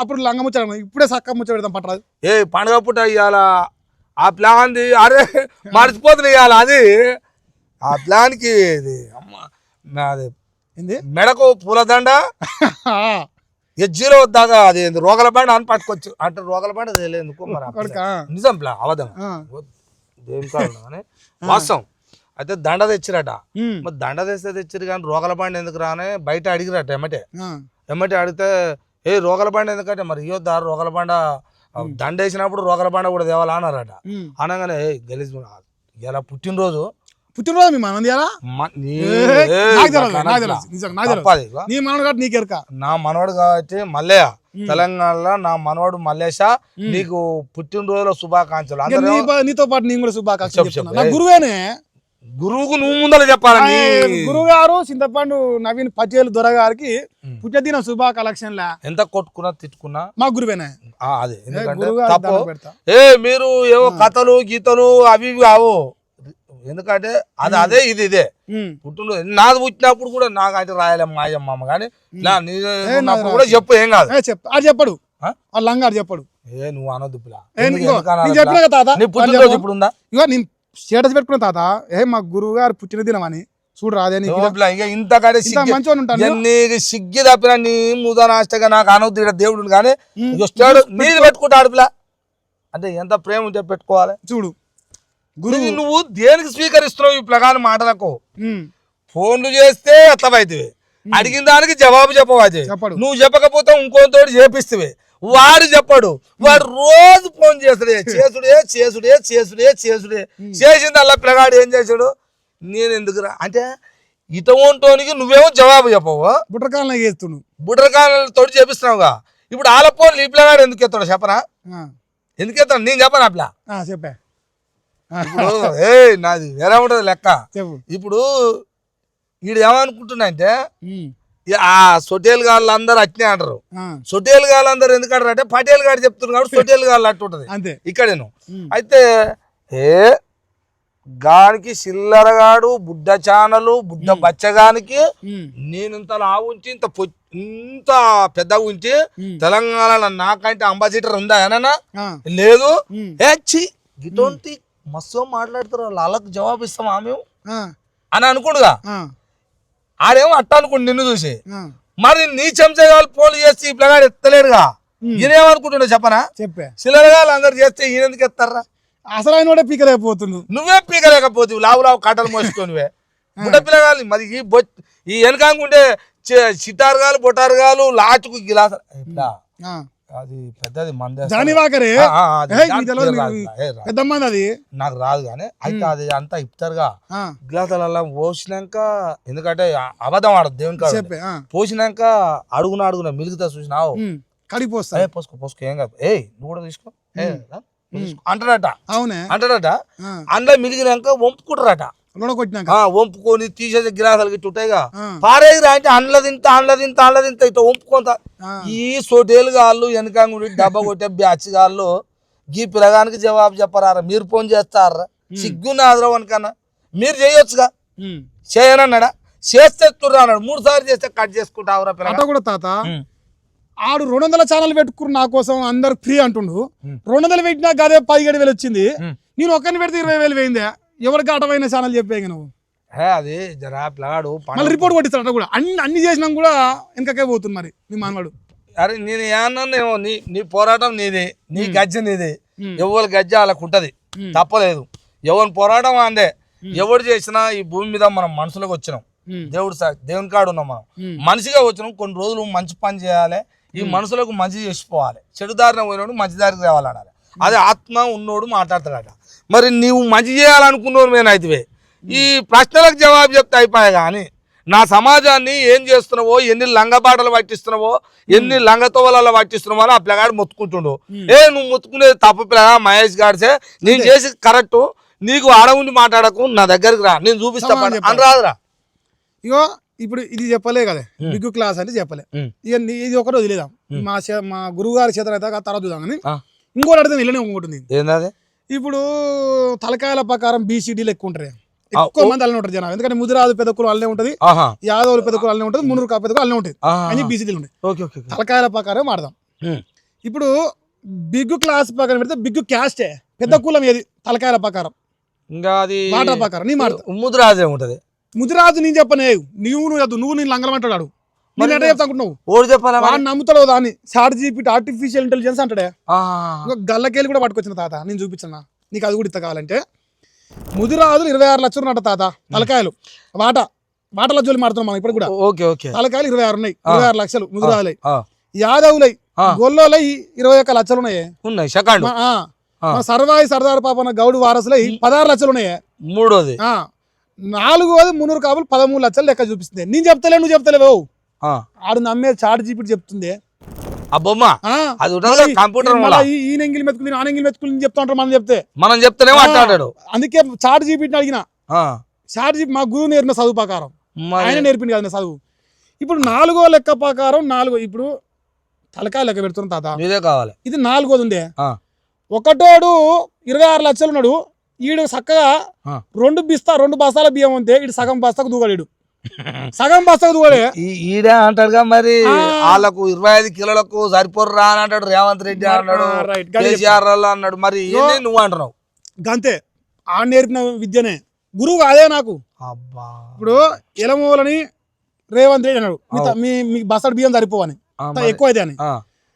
అప్పుడు లంగ ముచ్చాడు, ఇప్పుడే సక్క ముచ్చ పెడతాం పట్టరాదు. పండుగ పుట్ట ఇయ్యాల ఆ ప్లాన్ అరే మర్చిపోతుంది ఇయ్యాల అది ఆ ప్లాన్ కి మెడకు పూలదండ ఎజ్జీలో వద్దాగా అది రోగల బండ అని పట్టుకోవచ్చు అంటే రోగల బండ ఎందుకు మరి నిజం ప్లా అవధం వాస్తవం. అయితే దండ తెచ్చిరట, మరి దండ తెచ్చిరు కానీ రోగల బండి ఎందుకు రానే బయట అడిగిరట. ఎమ్మటే అడిగితే రోగల బండి ఎందుకంటే మరి ఇవ్వద్దా రోగల బండ, దండ వేసినప్పుడు రోగల బండ కూడా తేవాలా అన్నారట. అనగానే గలీజ్ ఇలా పుట్టినరోజు మీ మనది నా మనవాడు కాబట్టి మల్లయ్య, తెలంగాణలో నా మనవాడు మల్లేశ, నీకు పుట్టినరోజుల శుభాకాంక్షలు. నీతో పాటు నేను కూడా శుభాకాంక్షలు. గురువేనే, గురువుకు నువ్వు ముందర చెప్పాలని. గురువు గారు చింతపండు నవీన్ పటేల్ దొర గారికి పుట్టిన శుభాకాంక్షల. ఎంత కొట్టుకున్నా తిట్టుకున్నా మా గురువేనే అదే. ఎందుకంటే మీరు ఏవో కథలు గీతలు అవి కావు, ఎందుకంటే అది అదే ఇది ఇదే పుట్టిన నాది పుట్టినప్పుడు కూడా నాకు అంటే రాయలే మాయమ్మ కానీ నీప్పుడు కూడా చెప్పు ఏం కాదు అది చెప్పడు లంగాడు చెప్పడు నువ్వు అనొద్దు పిల్ల చెప్పిన తాత నీ పుట్టినరోజు ఇప్పుడు ఉందా ఇగో నేను స్టేటస్ పెట్టుకున్న తాత మా గురువు గారు పుట్టిన దినం అని చూడు రాదే ఇంత కాడే నీకు సిగ్గి తప్పిన నీ ముదా నాష్టగా నాకు అనొద్దు ఇక్కడ దేవుడు కానీ నీళ్ళు పెట్టుకుంటాడు పిల్ల అంటే ఎంత ప్రేమ ఉంటే పెట్టుకోవాలి చూడు నువ్వు దేనికి స్వీకరిస్తున్నావు ఈ పిల్లగాని మాటలకు ఫోన్లు చేస్తే అట్లవైతే అడిగిన దానికి జవాబు చెప్పవైతే నువ్వు చెప్పకపోతే ఇంకోతోటి చేపిస్తే వాడు చెప్పడు వాడు రోజు ఫోన్ చేస్తుడే చేసుడే చేసుడే చేసుడే చేసుడే చేసింది అలా పిల్లగాడు ఏం చేసాడు నేను ఎందుకురా అంటే ఇటోనికి నువ్వేమో జవాబు చెప్పవు బుట్రకాలను చేస్తున్నావు బుట్రకాలతో చేపిస్తున్నావుగా ఇప్పుడు వాళ్ళ ఫోన్లు ఈ పిల్లగాడు ఎందుకు ఎత్తాడు చెప్పనా ఎందుకు ఎత్తాడు నేను చెప్పను అట్లా చెప్పా నాది వేరే ఉంటది లెక్క ఇప్పుడు వీడు ఏమనుకుంటున్నా అంటే ఆ సొటేల్ గాళ్ళు అందరు అట్నే అంటారు సొటేల్ గాళ్ళు అందరు ఎందుకు అంటారు అంటే పటేల్ గారు చెప్తున్నారు కాబట్టి సొటేల్ గాళ్ళు అట్టు ఉంటది ఇక్కడేను అయితే గానికి చిల్లరగాడు బుడ్డ ఛానలు బుడ్డ బచ్చగానికి నేను ఇంత లావుంచి ఇంత పెద్దగా ఉంచి తెలంగాణలో నాకంటే అంబాసిడర్ ఉందా ఏనన్నా లేదు ఇటువంటి మస్తు మాట్లాడతారు వాళ్ళకి జవాబు ఇస్తామా మేము అని అనుకోడుగా ఆడేమో అట్ట అనుకోండి నిన్ను చూసి మరి నీ చెంచగాలు ఫోన్లు చేస్తే ఈ పిల్లగాడు ఎత్తలేడుగా ఈయనేమనుకుంటున్నా చెప్పనా చిల్లరగాలు అందరు చేస్తే ఈయన ఎందుకు ఎత్తారా అసలు ఆయన కూడా పీకలేకపోతున్నావు నువ్వే పీకలేకపోతావు లావు లావు కట్టలు మోసుకొనివే బుడ్డ పిల్లగాలి మరి ఈ వెనకాంగుంటే చిటారుగాలు బొటారుగాలు లాచుకు గిలాస అది పెద్దది పెద్ద మంది అది నాకు రాదు కానీ అయితే అది అంతా ఇప్తారుగా గ్లాసులలో పోసినాక ఎందుకంటే అబద్ధం ఆడదు దేవుని కాదు పోసినాక అడుగున మిలుగుతా చూసినావు కడిపోస్తా పోసుకో ఏం కాదు నువ్వు కూడా తీసుకో అంటాడట అంటాడట అందులో మిలిగినాక వంపుకుంటారట వంపుకొని తీసేసి గిలాసాలు గిట్ట ఉంటాయిగా పారేదిరా అంటే అండ్ల తింత ఇట్లా వంపుకుంటా ఈ సోటేలు గాళ్ళు వెనకంగుడి డబ్బా కొట్టే బ్యాచ్ గాళ్ళు ఈ పిల్లగానికి జవాబు చెప్పరారా మీరు ఫోన్ చేస్తారా సిగ్గున్నాదిరా వనకన్నా మీరు చేయొచ్చుగా చేయనన్నాడా చేస్తే తుర్రా అన్నాడు 3 సార్లు చేస్తే కట్ చేసుకుంటావురా పిల్ల కూడా తాత ఆడు 200 ఛానల్ పెట్టుకురు నా కోసం అందరు ఫ్రీ అంటుండు 200 పెట్టినా గదే 17,000 వచ్చింది నేను ఒక్కరిని పెడితే 20,000 పోయిందే ఎవరికి ఆటమైన ఛానల్ చెప్పే నువ్వు అది జరా పిల్లాడు మళ్ళీ రిపోర్ట్ కొట్టిస్తాడు కూడా అన్ని చేసినా కూడా వెనకకే పోతుంది మరి నీ మానవాడు అరే నేను ఏమన్నానేమో నీ పోరాటం నీది నీ గజ్జ నీది ఎవరి గజ్జ వాళ్ళకు ఉంటది తప్పలేదు ఎవరి పోరాటం అందే ఎవరు చేసినా ఈ భూమి మీద మనం మనుషులకు వచ్చినాం దేవుని కాడు ఉన్నాం మనం మనిషిగా వచ్చినాం కొన్ని రోజులు మంచి పని చేయాలి ఈ మనుషులకు మంచి చేసిపోవాలి చెడు దారిన పోయినోడు మంచి దారికి రావాలన్నారు అది ఆత్మ ఉన్నోడు మాట్లాడతాడట మరి నీవు మంచి చేయాలనుకున్నోడు మేనైతే ఈ ప్రశ్నలకు జవాబు చెప్తే అయిపోయాయి కానీ నా సమాజాన్ని ఏం చేస్తున్నావో ఎన్ని లంగబాటలు పట్టిస్తున్నావో ఎన్ని లంగతోవలలో పట్టిస్తున్నావో అని ఆ పిల్లగాడు మొత్తుకుంటుండు నువ్వు మొత్తుకునేది తప్పు పిల్లగా మహేష్ గారిసే నేను చేసి కరెక్ట్ నీకు ఆడవుండి మాట్లాడకు నా దగ్గరికి రా నేను చూపిస్తా అని రాదురా ఇగో ఇప్పుడు ఇది చెప్పలే కదా బిగ్గు క్లాస్ అంటే చెప్పలే ఇక ఇది ఒకటి వదిలేదాం మా గురువు గారి చేత అయితే తర్వాత చూద్దాం కానీ ఇంకోటి అడిగితే వెళ్ళనే ఇంకోటి ఇప్పుడు తలకాయల ప్రకారం బీసీడీలు ఎక్కువ ఉంటారు ఎక్కువ మంది అల్లనే ఉంటారు జనాలు ఎందుకంటే ముదిరాజు పెద్దకులు అల్లనే ఉంటది యాదవులు పెద్దకులు అల్లనే ఉంటుంది మునురు పెద్దకులు అల్లనే ఉంటుంది అని బీసీడీలు ఉంటాయి తలకాయల ప్రకారం మాడదాం ఇప్పుడు బిగ్గు క్లాస్ ప్రకారం పెడితే బిగ్గు క్యాస్టే పెద్ద కులం ఏది తలకాయల ప్రకారం ఇంకా అది మాట ప్రకారం నీ మాట ముదిరాజే ఉంటది ముదిరాజు నేను చెప్పనే నువ్వు నేను లంగలమంటాడు నేను ఎట్లా చెప్తా అనుకుంటున్నావు వాడు నమ్ముతాడు దాన్ని ChatGPT ఆర్టిఫిషియల్ ఇంటెలిజెన్స్ అంటాడే గల్లకేళ్ళు కూడా పట్టుకొచ్చిన తాత నేను చూపించిన నీకు అది కూడా ఇస్తా కావాలంటే ముదిరాజులు 26 లక్షలు ఉన్నట్టు తాత తలకాయలు వాటల జోలి మాడుతున్నాం మనం ఇప్పుడు కూడా తలకాయలు 26 ఉన్నాయి 26 లక్షలు ముదిరాజులై యాదవులై గొల్లోలై 21 లక్షలు ఉన్నాయి సర్వాయి సర్దార్ పాపన్న గౌడు వారసులై 16 లక్షలు ఉన్నాయి మూడోది 4వది మునూరు కాపులు 13 లక్షలు లెక్క చూపిస్తుంది నేను చెప్తలే నువ్వు చెప్తలేవు ఆడు నమ్మే ChatGPT చెప్తుంది ఈయన ఎంగిల్ మెతుకులు ఆ ఎంగిల్ మెతుకులు చెప్తా ఉంటారు మనం చెప్తేనే మాట్లాడాడు అందుకే ChatGPT అడిగిన ChatGPT మా గురువు నేర్పిన చదువు ప్రకారం ఆయన నేర్పింది కదా చదువు ఇప్పుడు 4వ లెక్క ప్రకారం 4 ఇప్పుడు తలకాయ లెక్క పెడుతున్నాం తాత ఇదే కావాలి ఇది 4వది ఉందే ఒకటోడు 26 లక్షలు ఉన్నాడు ఈడు చక్కగా రెండు బస్తాల బియ్యం ఉంటే ఈడు సగం బస్తాకు దూగలేడు సగం బస్తాకు దూగలే ఈడే అంటాడుగా మరి వాళ్ళకు 25 కిలోలకు సరిపోర్రా అని అంటాడు రేవంత్ రెడ్డి అన్నాడు కేసీఆర్ అన్నాడు మరి నువ్వు అంటున్నావు గంతే ఆ నేర్పిన విద్యనే గురువు అదే నాకు అబ్బా ఇప్పుడు ఎలమూలని రేవంత్ రెడ్డి అన్నాడు మీ బస్తాడు బియ్యం సరిపోవని ఎక్కువ అయితే అని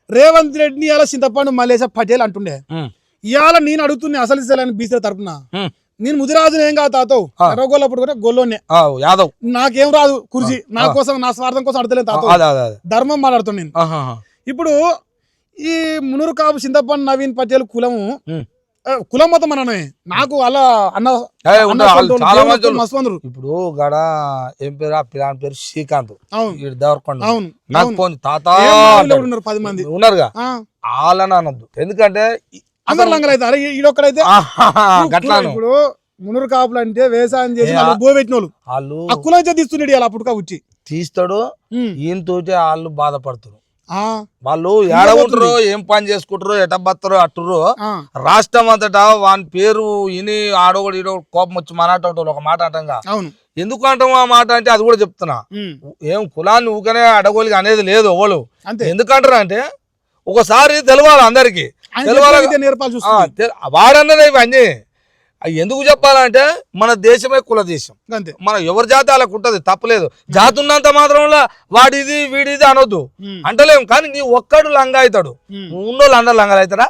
రేవంత్ రెడ్డిని ఇలా చింతపండు మల్లేశ పటేల్ అంటుండే ఇవాళ నేను అడుగుతున్నా అసలు ఇస్తలేని బీసీ తరపున నేను ముదిరాజు ఏం కాదు తాతో ఎర్రగోళ్ళప్పుడు కూడా గొల్లోనే యాదవ్ నాకేం రాదు కుర్చీ నా కోసం నా స్వార్థం కోసం అడతలేదు తాతో ధర్మం మాట్లాడుతాను నేను ఇప్పుడు ఈ మునూరు కాపు చింతపండు నవీన్ పటేల్ కులం మొత్తం మనమే నాకు అలా మస్తు ఇప్పుడు గడ ఏం పేరు ఆ పిల్లని పేరు శ్రీకాంత్ దేవరకొండ నాకు పోనీ తాత 10 మంది ఉన్నారుగా వాళ్ళని అనొద్దు ఎందుకంటే అందరు లంగలైతే అరే ఈడొక్కడైతే ఇప్పుడు మునూరు కాపులు అంటే వ్యవసాయం చేసి పెట్టిన వాళ్ళు ఆ కులం అయితే తీస్తున్నాడు అలా పుట్టుక వచ్చి తీస్తాడు ఈయనతో వాళ్ళు బాధపడుతారు వాళ్ళు ఏడ ఉంటారు ఏం పని చేసుకుంటారు ఎట బతారో అట్టురు రాష్ట్రం అంతటా వాని పేరు ఇని ఆడోడు ఈడో కోపం వచ్చి మనాటోళ్ళు ఒక మాట అంటంగా ఎందుకు అంటాం ఆ మాట అంటే అది కూడా చెప్తున్నా ఏం కులాన్ని ఊకనే అడగోలికి అనేది లేదు వాళ్ళు ఎందుకంటారు అంటే ఒకసారి తెలవాలి అందరికి వాడన్నదే ఇవన్నీ ఎందుకు చెప్పాలంటే మన దేశమే కుల దేశం మన ఎవరి జాతి వాళ్ళకు ఉంటది తప్పలేదు జాతి ఉన్నంత మాత్రంలో వాడిది వీడిది అనొద్దు అంటలేము కానీ నీ ఒక్కడు లంగా అవుతాడు ఉన్నోళ్ళు అందరు లంగాలు అవుతారా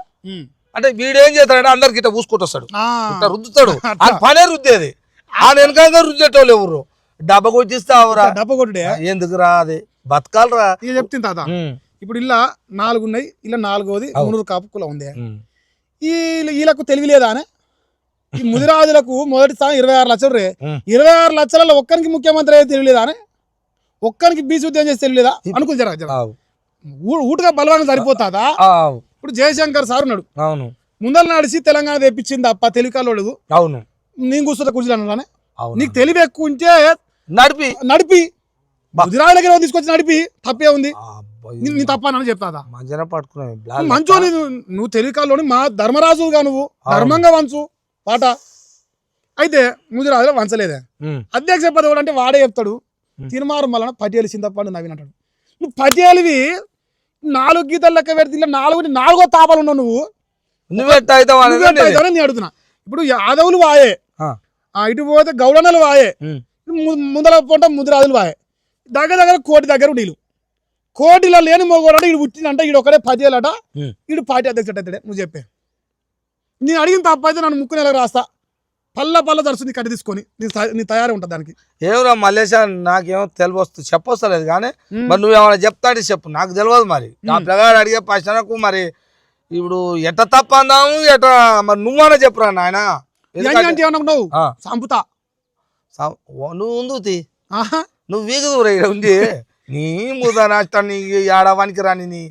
అంటే వీడేం చేస్తాడంటే అందరికి ఇట్లా పూసుకుంటూ వస్తాడు ఇట్లా రుద్దుతాడు ఆ పనే రుద్దేది ఆ వెనక రుద్దేటోళ్ళు ఎవరు డబ్బ కొట్టిస్తావురా డబ్బ కొట్టుడే ఎందుకు రా అది బతకాలరా చెప్తుంది తాత ఇప్పుడు ఇలా 4 ఉన్నాయి ఇలా 4వది మునూరు కాపు కులం ఉంది వీళ్ళకు తెలివిలేదా అని ఈ ముదిరాజులకు మొదటి స్థానం 26 లక్షలు రే 26 లక్షలలో ఒక్కరికి ముఖ్యమంత్రి అయితే తెలియలేదా అని ఒక్కరికి బీసీ ఉద్యోగం చేసి తెలియలేదా అనుకుని జర ఊటుగా బలవాన్ని సరిపోతాదా ఇప్పుడు జయశంకర్ సార్ ఉన్నాడు ముందర నడిచి తెలంగాణ తెప్పించింది అప్ప తెలివికాలోడు అవును నేను కూర్చుంటా కూర్చుని అన్నానే నీకు తెలివి ఎక్కువ ఉంటే నడిపి ముదిరాజులకి తీసుకొచ్చి నడిపి తప్పే ఉంది నీ తప్పని చెప్తాదా మంచో నువ్వు తెలివికాలోని మా ధర్మరాజుగా నువ్వు ధర్మంగా వంచు పాట అయితే ముదిరాజులో వంచలేదే అధ్యక్ష పదవుడు అంటే వాడే చెప్తాడు తిరుమారు మళ్ళీ పటేలు చింతపండు నవీన్ అంటాడు నువ్వు పటేలువి 4 గీతలు లెక్క పెడితే ఇలా 4వ తాపాలు ఉన్నావు నువ్వు నేను అడుగుతున్నా ఇప్పుడు యాదవులు వాయే ఇటు పోతే గౌడన్నలు వాయే ముందర పోంట ముదిరాజులు వాయే దగ్గర కోటి దగ్గర నీళ్ళు కోటిలో లేని మోగోడంటే ఇడు పుట్టినంటే ఇడు ఒకటే పటేలట ఇడు పార్టీ అధ్యక్షుడు అవుతాడే నువ్వు చెప్పే నేను అడిగిన తప్ప అయితే నన్ను ముక్కు నెలకు రాస్తా పల్ల తరుస్తుంది కట్టి తీసుకొని నీ తయారీ ఉంటుంది దానికి ఏమరా మల్లేశా నాకేమో తెలివస్తుంది చెప్పొస్తలేదు కానీ మరి నువ్వేమైనా చెప్తాడు చెప్పు నాకు తెలియదు మరి నా ప్రకారం అడిగే ప్రశ్నకు మరి ఇప్పుడు ఎట్ట తప్ప అందాము ఎట్ట మరి నువ్వన్నా చెప్పురా నాయన నువ్వు సంపుతా నువ్వు ఉంది నువ్వు వీగుదు ఉంది నీ ముదా నాస్తా నీ ఏడవానికి రాని నీ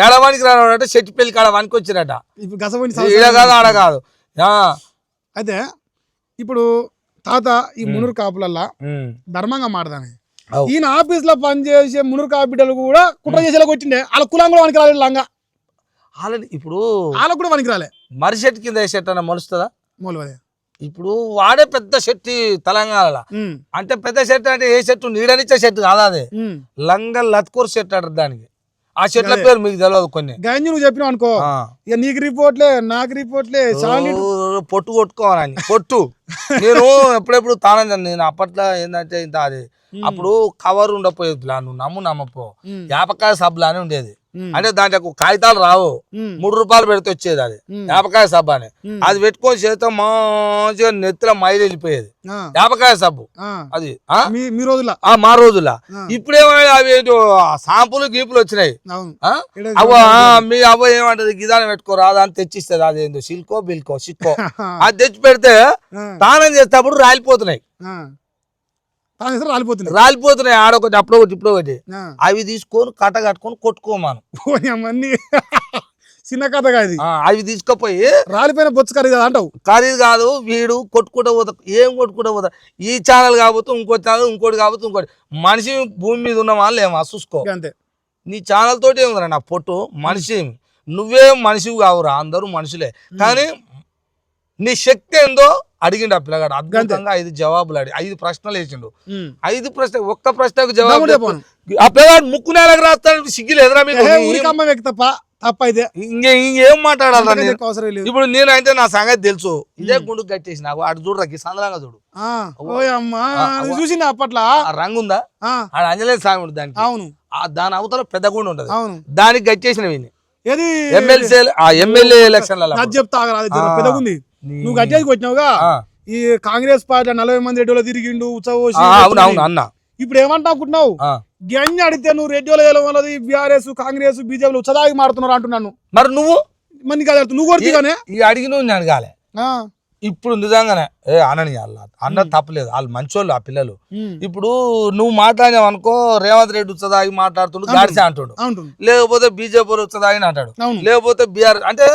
ఏడవానికి రానంటే చెట్టు పెళ్లి కాడ వానికి వచ్చిరట కాదు ఆడ కాదు అయితే ఇప్పుడు తాత ఈ మునూరు కాపులల్లా ధర్మంగా మాడదానే ఈయన ఆఫీస్ లో పనిచేసే మునూరు కాపు బిడ్డలు కూడా కుట్ర చేసేలా వచ్చిండే వాళ్ళ కులం కూడా వానికి రాలేదు లంగా వాళ్ళని ఇప్పుడు వాళ్ళకు కూడా వానికి రాలే మరి చెట్టు కింద చెట్టు అన్న మొలుస్తుందా మొలవదే ఇప్పుడు వాడే పెద్ద చెట్టు తెలంగాణలో అంటే పెద్ద చెట్టు అంటే ఏ చెట్టు నీడనిచ్చే చెట్టు కాదా అదే లంగా లత్కూర చెట్టు అంటారు దానికి ఆ చెట్ల పేరు మీకు తెలియదు కొన్ని గంజి నువ్వు చెప్పినావు అనుకో ఇక నీకు రిపోర్ట్లే నాకు రిపోర్ట్లే పొట్టు కొట్టుకోవాలని పొట్టు నేను ఎప్పుడెప్పుడు తానం నేను అప్పట్లో ఏంటంటే ఇంత అది అప్పుడు కవర్ ఉండపోయేది నువ్వు నమ్మపో యాపకాయ సబ్బులా అని ఉండేది అంటే దాంట్లో కాగితాలు రావు 3 రూపాయలు పెడితే వచ్చేది అది యాపకాయ సబ్బు అని అది పెట్టుకొని చేస్తే మంచిగా నెత్తిలో మైలు వెళ్ళిపోయేది యాపకాయ సబ్బు అది మా రోజుల్లో ఇప్పుడేమైనా అవి షాంపులు గీపులు వచ్చినాయి మీ అవ్వ ఏమంటది గిదాన్ని పెట్టుకోరాదు అని తెచ్చిస్తుంది అదేందో సిల్కో బిల్కో సిక్కో అది తెచ్చి పెడితే స్నానం చేసేటప్పుడు రాలిపోతున్నాయి రాలిపోతున్నాయి ఆడొకటి అప్పుడు ఒకటి ఇప్పుడు ఒకటి అవి తీసుకొని కట్ట కట్టుకొని కొట్టుకోమాను చిన్న కథ కాదు అవి తీసుకుపోయి రాలిపోయిన బొచ్చు ఖరీదు అంటావు ఖరీదు కాదు వీడు కొట్టుకుంటూ పోతా ఏం కొట్టుకుంటూ పోతా ఈ ఛానల్ కాకపోతే ఇంకో ఛానల్ ఇంకోటి కాకపోతే ఇంకోటి మనిషి భూమి మీద ఉన్న వాళ్ళు ఏమో చూసుకో అంతే నీ ఛానల్ తోటి ఏముందిరా నా పొట్టు మనిషి నువ్వే మనిషివి కావురా అందరూ మనుషులే కానీ నీ శక్తి ఏందో అడిగిండు ఆ పిల్లగాడు అద్భుతంగా 5 జవాబులు 5 ప్రశ్నలు వేసిండు 5 ప్రశ్న ఒక్క ప్రశ్నకు జవాబు ఆ పిల్లగాడు ముక్కు నేలకు రాస్తాడు సిగ్గులు ఎదురా మీకు తప్పైతే ఇంకేం మాట్లాడాలి ఇప్పుడు నేనైతే నా సంగతి తెలుసు ఇదే గుండుకు కట్టేసి నాకు అటు చూడరా సందలంగా చూడు చూసింది అప్పట్లో రంగు ఉందా ఆడ అంజనేయ స్వామి ఉంటుంది దానికి అవును దాని అవతల పెద్ద గుండు ఉంటది అవును దానికి కట్టేసిన ఏది ఎమ్మెల్యే ఎలక్షన్ చెప్తా పెద్దగుంది నువ్వు గట్టేసి కొట్టినావుగా ఈ కాంగ్రెస్ పార్టీ 40 మంది రెడ్డిలో తిరిగిండు అవును అన్న ఇప్పుడు ఏమంటా అనుకుంటున్నావు గంజి అడిగితే నువ్వు రెడ్డిలో గెలవన్నది బీఆర్ఎస్ కాంగ్రెస్ బీజేపీ ఉచ్చదాగి మారుతున్నారు అంటున్నాను మరి నువ్వు నువ్వు కొడుతుగానే ఈ అడిగిన నేను కాలే ఇప్పుడు నిజంగానే అనని అన్న తప్పలేదు వాళ్ళు మంచోళ్ళు ఆ పిల్లలు ఇప్పుడు నువ్వు మాట్లాడినావు అనుకో రేవంత్ రెడ్డి ఉచ్చదాగి మాట్లాడుతుండు గాడిసే అంటాడు లేకపోతే బీజేపీ ఉచ్చదాగి అంటాడు లేకపోతే బీఆర్ అంటే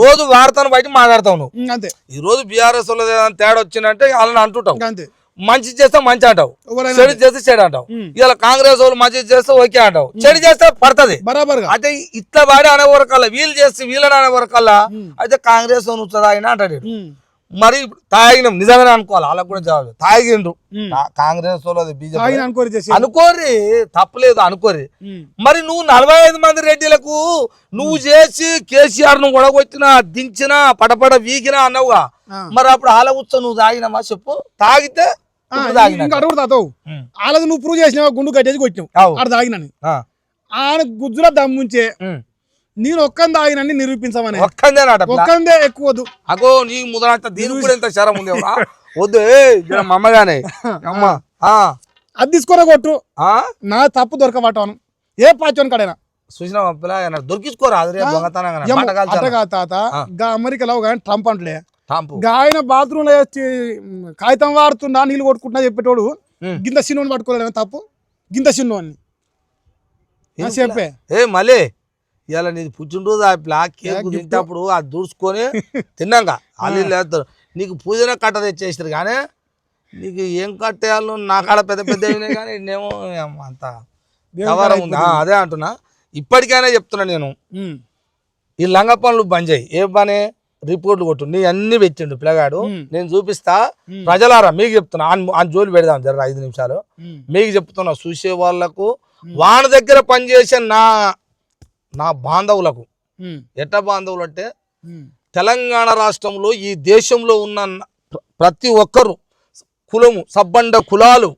రోజు వార్తను బయట మాట్లాడతావు నువ్వు ఈ రోజు బీఆర్ఎస్ తేడా వచ్చిందంటే వాళ్ళని అంటుంటావు మంచి చేస్తే మంచి అంటావు చెడు చేస్తే చెడు అంటావు ఇలా కాంగ్రెస్ వాళ్ళు మంచి చేస్తే ఓకే అంటావు చెడు చేస్తే పడుతుంది అంటే ఇట్లా వాడి అనే వరకల్లా వీళ్ళు చేస్తే వీళ్ళని అనే వరకల్లా అయితే కాంగ్రెస్ ఉచ్చదాగిన అంటాడు మరి తాగినాం నిజంగానే అనుకోవాలి వాళ్ళకి కూడా జవాబు తాగిండ్రు కాంగ్రెస్ వాళ్ళు బీజేపీ అనుకోరి తప్పలేదు అనుకోరి మరి నువ్వు 45 మంది రెడ్డిలకు నువ్వు చేసి కేసీఆర్ ను గొడగొచ్చిన దించిన పడపడ వీగినా అన్నావుగా మరి అప్పుడు ఆల ఉచ్చ నువ్వు తాగినామా చెప్పు తాగితే వాళ్ళది నువ్వు ప్రూవ్ చేసినావు గుండు కట్టేసి కొట్టినావు ఆడ తాగినని ఆయన గుజ్జులో దమ్ముంచే నేను ఒక్కని తాగినని నిరూపించమని ఒక్కందే ఎక్కువ అగో నీ ముదరంత దీని కూడా ఎంత శరం ఉంది వద్దు అమ్మగానే అమ్మ అది తీసుకొని కొట్టు నా తప్పు దొరకబట్టాను ఏ పాచోని కాడైనా చూసినా దొరికించుకోరా తాత అమెరికాలో కానీ ట్రంప్ అంటలే ఆయన బాత్రూమ్ లో కాగితం వాడుతున్నా నీళ్ళు కొట్టుకుంటున్నా చెప్పేటోడు గింత సిన్ను పట్టుకోలేడు తప్పు గింత సిన్ను అని చెప్పే మళ్ళీ ఇలా నీది పుట్టినరోజు ఆ కేక్ తింటప్పుడు అది దూడ్చుకొని తిన్నాక అల్లు లేస్తారు నీకు పూజనే కట్ట తెచ్చేసారు కానీ నీకు ఏం కట్టేయాలో నా కాడ పెద్ద పెద్ద కానీ నేమో అంత వ్యవహారం ఉంది అదే అంటున్నా ఇప్పటికైనా చెప్తున్నా నేను ఈ లంగ పనులు బంద్ చేయి ఏ పని రిపోర్ట్లు కొట్టు నీ అన్ని పెట్టిండు పిల్లగాడు నేను చూపిస్తా ప్రజలారా మీకు చెప్తున్నా ఆ జోలి పెడదాం జర 5 నిమిషాలు మీకు చెప్తున్నా చూసే వాళ్ళకు వాన దగ్గర పనిచేసే నా బాంధవులకు ఎట్ట బాంధవులు అంటే తెలంగాణ రాష్ట్రంలో ఈ దేశంలో ఉన్న ప్రతి ఒక్కరు కులము సబ్బండ కులాలు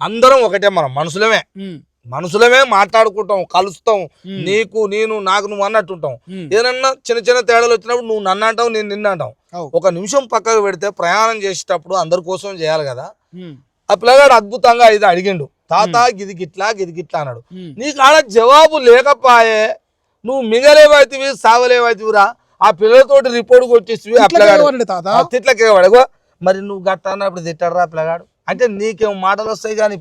అందరం ఒకటే మనం మనుషులమే మాట్లాడుకుంటాం కలుస్తాం నీకు నేను నాకు నువ్వు అన్నట్టుంటాం ఏదన్నా చిన్న చిన్న తేడాలు వచ్చినప్పుడు నువ్వు నన్ను అంటావు నేను నిన్ను అంటావు ఒక నిమిషం పక్కకు పెడితే ప్రయాణం చేసేటప్పుడు అందరి కోసం చేయాలి కదా ఆ పిల్లగాడు అద్భుతంగా ఇది అడిగిండు తాత గిది గిట్లా అన్నాడు నీకు ఆడ జవాబు లేకపోయే నువ్వు మిగలేవైతివి సావలేవైతివిరా ఆ పిల్లలతోటి రిపోర్ట్ కొట్టేసి ఆ పిల్లగాడు తిట్లకే పడగో మరి నువ్వు గట్ట అన్నప్పుడు తిట్టాడు రా పిల్లగాడు అంటే నీకేం మాటలు వస్తాయి కానీ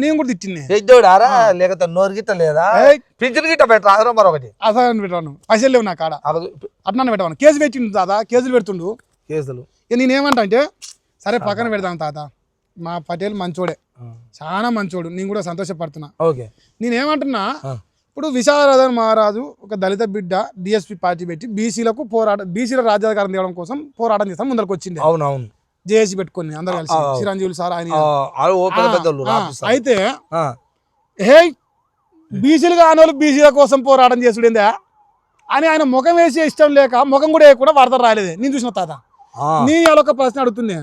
నేను కూడా తిట్టింది పెద్దోడారా లేకపోతే నోరు గిట్ట లేదా పింఛన్ గిట్ట పెట్టరా మరొకటి అసలు పెట్టాను పైసలు లేవు నా కాడ అట్లా పెట్టాను కేసు పెట్టిండు తాత కేసులు పెడుతుండు కేసులు నేనేమంటా అంటే సరే పక్కన పెడతాను తాత మా పటేల్ మంచోడే చాలా మంచోడు నేను కూడా సంతోషపడుతున్నా నేనేమంటున్నా ఇప్పుడు విశారదన్ మహారాజు ఒక దళిత బిడ్డ డిఎస్పీ పార్టీ పెట్టి బీసీల రాజ్యాధికారం తేవడం కోసం పోరాటం చేస్తాం ముందరకు వచ్చింది అవునవును జేఏసీ పెట్టుకుని అందరు కలిసి చిరంజీవులు సార్ ఆయన అయితే బీసీలు కాని వాళ్ళు బీసీల కోసం పోరాటం చేసుడేందా అని ఆయన ముఖం వేసే ఇష్టం లేక ముఖం కూడా వేయకుండా వార్త రాలేదే నేను చూసిన తాత నీ ఒక ప్రశ్న అడుగుతుంది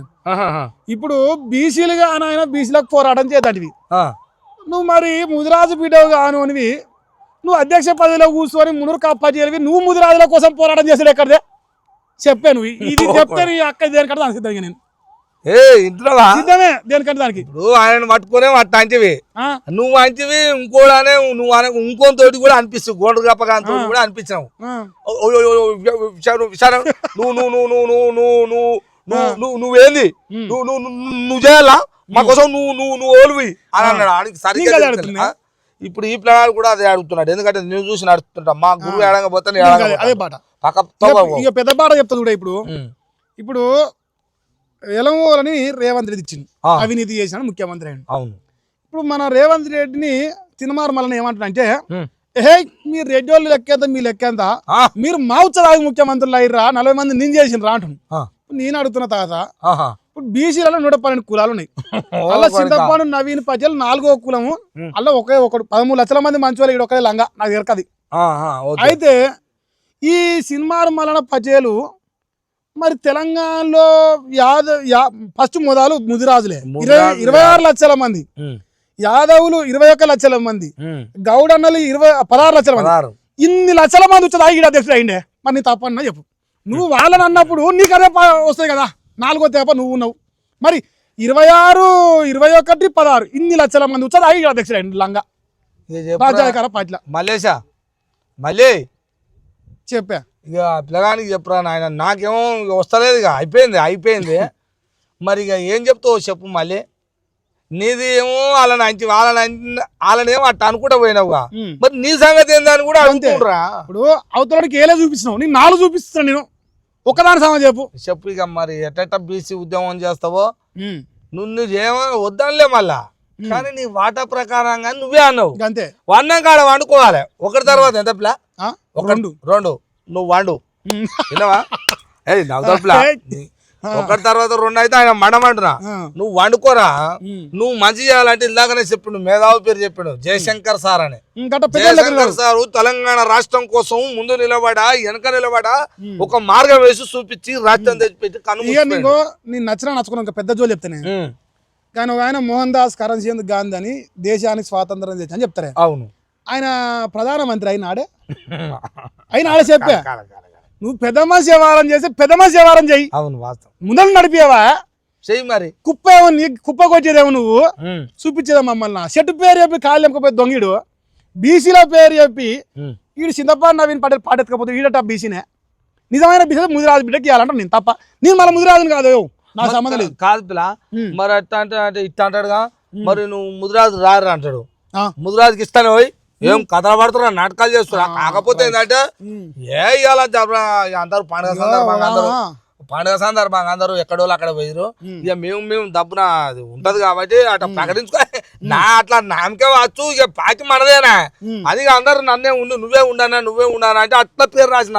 ఇప్పుడు బీసీలుగా ఆయన బీసీలకు పోరాటం చేద్దాంటివి నువ్వు మరి ముదిరాజు బిడ్డవు కాను అనివి నువ్వు అధ్యక్ష పదవిలో కూర్చొని మునురు కాపాజేవి నువ్వు ముదిరాజుల కోసం పోరాటం చేసాడు ఎక్కడదే చెప్పాను ఇది చెప్తే నీ అక్క దేనికంటే దానికి సిద్ధంగా నేను సిద్ధమే దేనికంటే దానికి ఇప్పుడు ఆయన పట్టుకునే అంటివి నువ్వు అంటివి ఇంకోడానే నువ్వు ఇంకో తోటి కూడా అనిపిస్తావు గోండు గప్పగాని తోటి కూడా అనిపించావు నువ్వేంది నువ్వు చేయాలా మా కోసం నువ్వు ఓలువి అని అన్నాడు ఆడికి సరిగ్గా ఇప్పుడు ఈ ప్లాన్ కూడా అదే అడుగుతున్నాడు ఎందుకంటే నేను చూసి నడుస్తుంటా మా గురువు ఏడంగా అదే పాట ఇక పెద్ద పాట చెప్తా కూడా ఇప్పుడు ఎలమూలని రేవంత్ రెడ్డి ఇచ్చింది అవినీతి చేసిన ముఖ్యమంత్రి అయ్యింది అవును ఇప్పుడు మన రేవంత్ రెడ్డిని తినమారు మళ్ళీ ఏమంటున్నా అంటే మీ రెడ్డి వాళ్ళు లెక్కేంత మీ లెక్కేంత మీరు మావుచ్చదాగి ముఖ్యమంత్రులు అయ్యారా 40 మంది నేను చేసిన రా అంటున్నాను నేను అడుగుతున్న తాత ఆహా. ఇప్పుడు బీసీలలో 112 కులాలు ఉన్నాయి. అలా చింతపాడు నవీన్ పటేల్ 4వ కులము. అలా ఒకే ఒకడు 13 లక్షల మంది మంచి వాళ్ళు ఒకడే లంగా నాకు దొరకది. అయితే ఈ సినిమాలు మలన పటేలు మరి తెలంగాణలో ఫస్ట్ మొదలు ముదిరాజులే 26 లక్షల మంది, యాదవులు 21 లక్షల మంది, గౌడన్నలు 16 లక్షల మంది. ఇన్ని లక్షల మంది వచ్చేది ఈడ అధ్యక్షుడు అయిండే. మరి నీ తప్పన్నా చెప్పు. నువ్వు వాళ్ళని అన్నప్పుడు నీకు అదే వస్తాయి కదా. 4వ తేప నువ్వు ఉన్నావు. మరి 26, 21, 16 ఇన్ని లక్షల మంది వచ్చేది ఈడ అధ్యక్షుడు అయింది లంగా రాజ్యాధికార పార్టీల. మల్లేశా మళ్ళీ చెప్పా ఇక పిల్లగానికి చెప్పరా నాయన, నాకేమో వస్తలేదు. ఇక అయిపోయింది. మరి ఇక ఏం చెప్తావు చెప్పు మళ్ళీ. నీది ఏమో వాళ్ళనేమో అట్ట అనుకుంటా పోయినావుగా, మరి నీ సంగతి ఏందని కూడా అనుకుంటురా. ఇప్పుడు అవతలకి ఏలే చూపిస్తున్నావు, నేను 4 చూపిస్తున్నాను. నేను ఒకదాని సంగతి చెప్పు. ఇక మరి ఎట్ట బీసీ ఉద్యమం చేస్తావో నువ్వు ఏమో వద్దనిలే మళ్ళా. కానీ నీ వాటా ప్రకారంగా నువ్వే అన్నావు. అంతే వండం కాడ వండుకోవాలి. ఒకటి తర్వాత ఎంత పిల్ల? 2 నువ్వు వండు విన్నావా? ఒకటి తర్వాత 2 అయితే ఆయన మండమంటున్నా. నువ్వు వండుకోరా. నువ్వు మంచి చేయాలంటే ఇందాకనే చెప్పిండు, మేధావి పేరు చెప్పిండు, జయశంకర్ సార్ అని. జయశంకర్ సారు తెలంగాణ రాష్ట్రం కోసం ముందు నిలబడా వెనక నిలబడా ఒక మార్గం వేసి చూపించి రాష్ట్రం తెచ్చిపెట్టి నేను నచ్చుకున్నా. పెద్ద జోలు చెప్తానే కానీ ఆయన మోహన్ దాస్ కరంచంద్ గాంధీ అని దేశానికి స్వాతంత్రం తెచ్చని చెప్తారే. అవును, ఆయన ప్రధానమంత్రి అయినాడే చెప్పా. నువ్వు పెద్ద మనిషి వ్యవహారం చేసి పెద్ద మనిషి వ్యవహారం చెయ్యి. అవును, వాస్తవం. ముందర నడిపేవా చెయ్యి. మరి కుప్ప కొట్టేదేమో నువ్వు చూపించేదా మమ్మల్ని. చెట్టు పేరు చెప్పి కాళ్ళు ఎంకపోతే దొంగిడు, బీసీల పేరు చెప్పి ఈడు చింతపాడు నవీన్ పటేల్ పాటెత్తుకపోతే ఈడట బీసీనే. నిజమైన బీసీ ముదిరాజు బిడ్డకి ఇవ్వాలంట. నేను తప్ప నేను మళ్ళీ ముదిరాజుని కాదు, నాకు సంబంధం లేదు. కాదు పిల్ల. మరి అట్లా అంటే ఇట్లా అంటాడుగా. మరి నువ్వు ముదిరాజు రారు అంటాడు. ముదిరాజుకి ఇస్తాను పోయి ఏం కథలు పడుతున్నా, నాటకాలు చేస్తున్నా. కాకపోతే ఏంటంటే ఇవాళ అందరూ పండుగ సందర్భంగా అందరూ ఎక్కడో అక్కడ పోయారు. ఇక మేము దబ్బున అది ఉంటది కాబట్టి అట్లా ప్రకటించుకో. అట్లా నామకే వచ్చు. ఇక పాకి మనదేనా అది. అందరు నన్నే నువ్వే ఉండనా అంటే అట్లా పేరు రాసిన.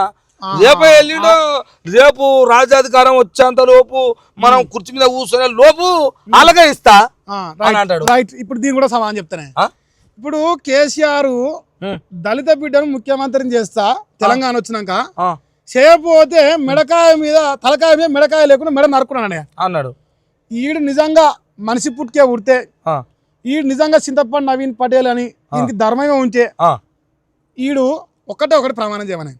రేపు రాజ్యాధికారం వచ్చేంత లోపు మనం కుర్చీ మీద కూర్చునే లోపు అలాగే ఇస్తా అని అంటాడు. ఇప్పుడు దీని కూడా సమాధానం చెప్తానే. ఇప్పుడు కేసీఆర్ దళిత బిడ్డను ముఖ్యమంత్రిని చేస్తా తెలంగాణ వచ్చినాక చేయకపోతే మెడకాయ మీద తలకాయ మీద మెడకాయ లేకుండా మెడ నరుకున్నానే అన్నాడు. ఈడు నిజంగా మనిషి పుట్టుకే ఉడితే, ఈడు నిజంగా చింతపాడు నవీన్ పటేల్ అని దీనికి ధర్మంగా ఉంటే ఈడు ఒకటి ప్రమాణం చేయమని.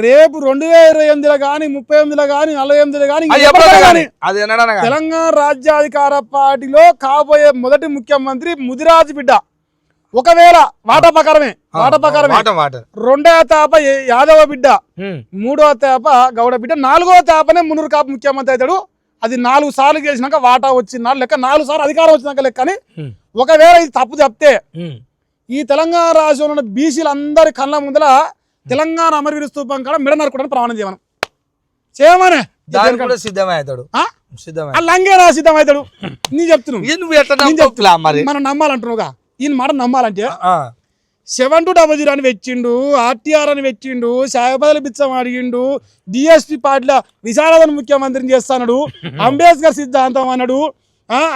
రేపు 2028లో కానీ 38లో కానీ 48లో కానీ తెలంగాణ రాజ్యాధికార పార్టీలో కాబోయే మొదటి ముఖ్యమంత్రి ముదిరాజు బిడ్డ. ఒకవేళ వాటా ప్రకారమే 2వ తాప యాదవ బిడ్డ, 3వ తాప గౌడ బిడ్డ, 4వ తాపనే మునురు కాపు ముఖ్యమంత్రి అవుతాడు. అది 4 సార్లు చేసినాక వాటా వచ్చిన లెక్క, 4 సార్లు అధికారం వచ్చినాక లెక్క. అని ఒకవేళ ఇది తప్పు చెప్తే ఈ తెలంగాణ రాష్ట్రంలో బీసీలు అందరి కళ్ళ ముందర తెలంగాణ అమరవీర స్తూపం కాడ మెడ నరుకోవడానికి ప్రమాణం చేయమనే సిద్ధమవుతాడు. లంగేనా సిద్ధమవుతాడు. నీ చెప్తున్నావు మనం నమ్మాలంటున్నావుగా. ఈయన మాట నమ్మాలంటే 7200 అని వెచ్చిండు, ఆర్టీఆర్ అని వెచ్చిండు, సాయపదల బిచ్చం అడిగిండు, డిఎస్పీ పార్టీల విశారదను ముఖ్యమంత్రిని చేస్తాడు, అంబేద్కర్ సిద్ధాంతం అన్నాడు,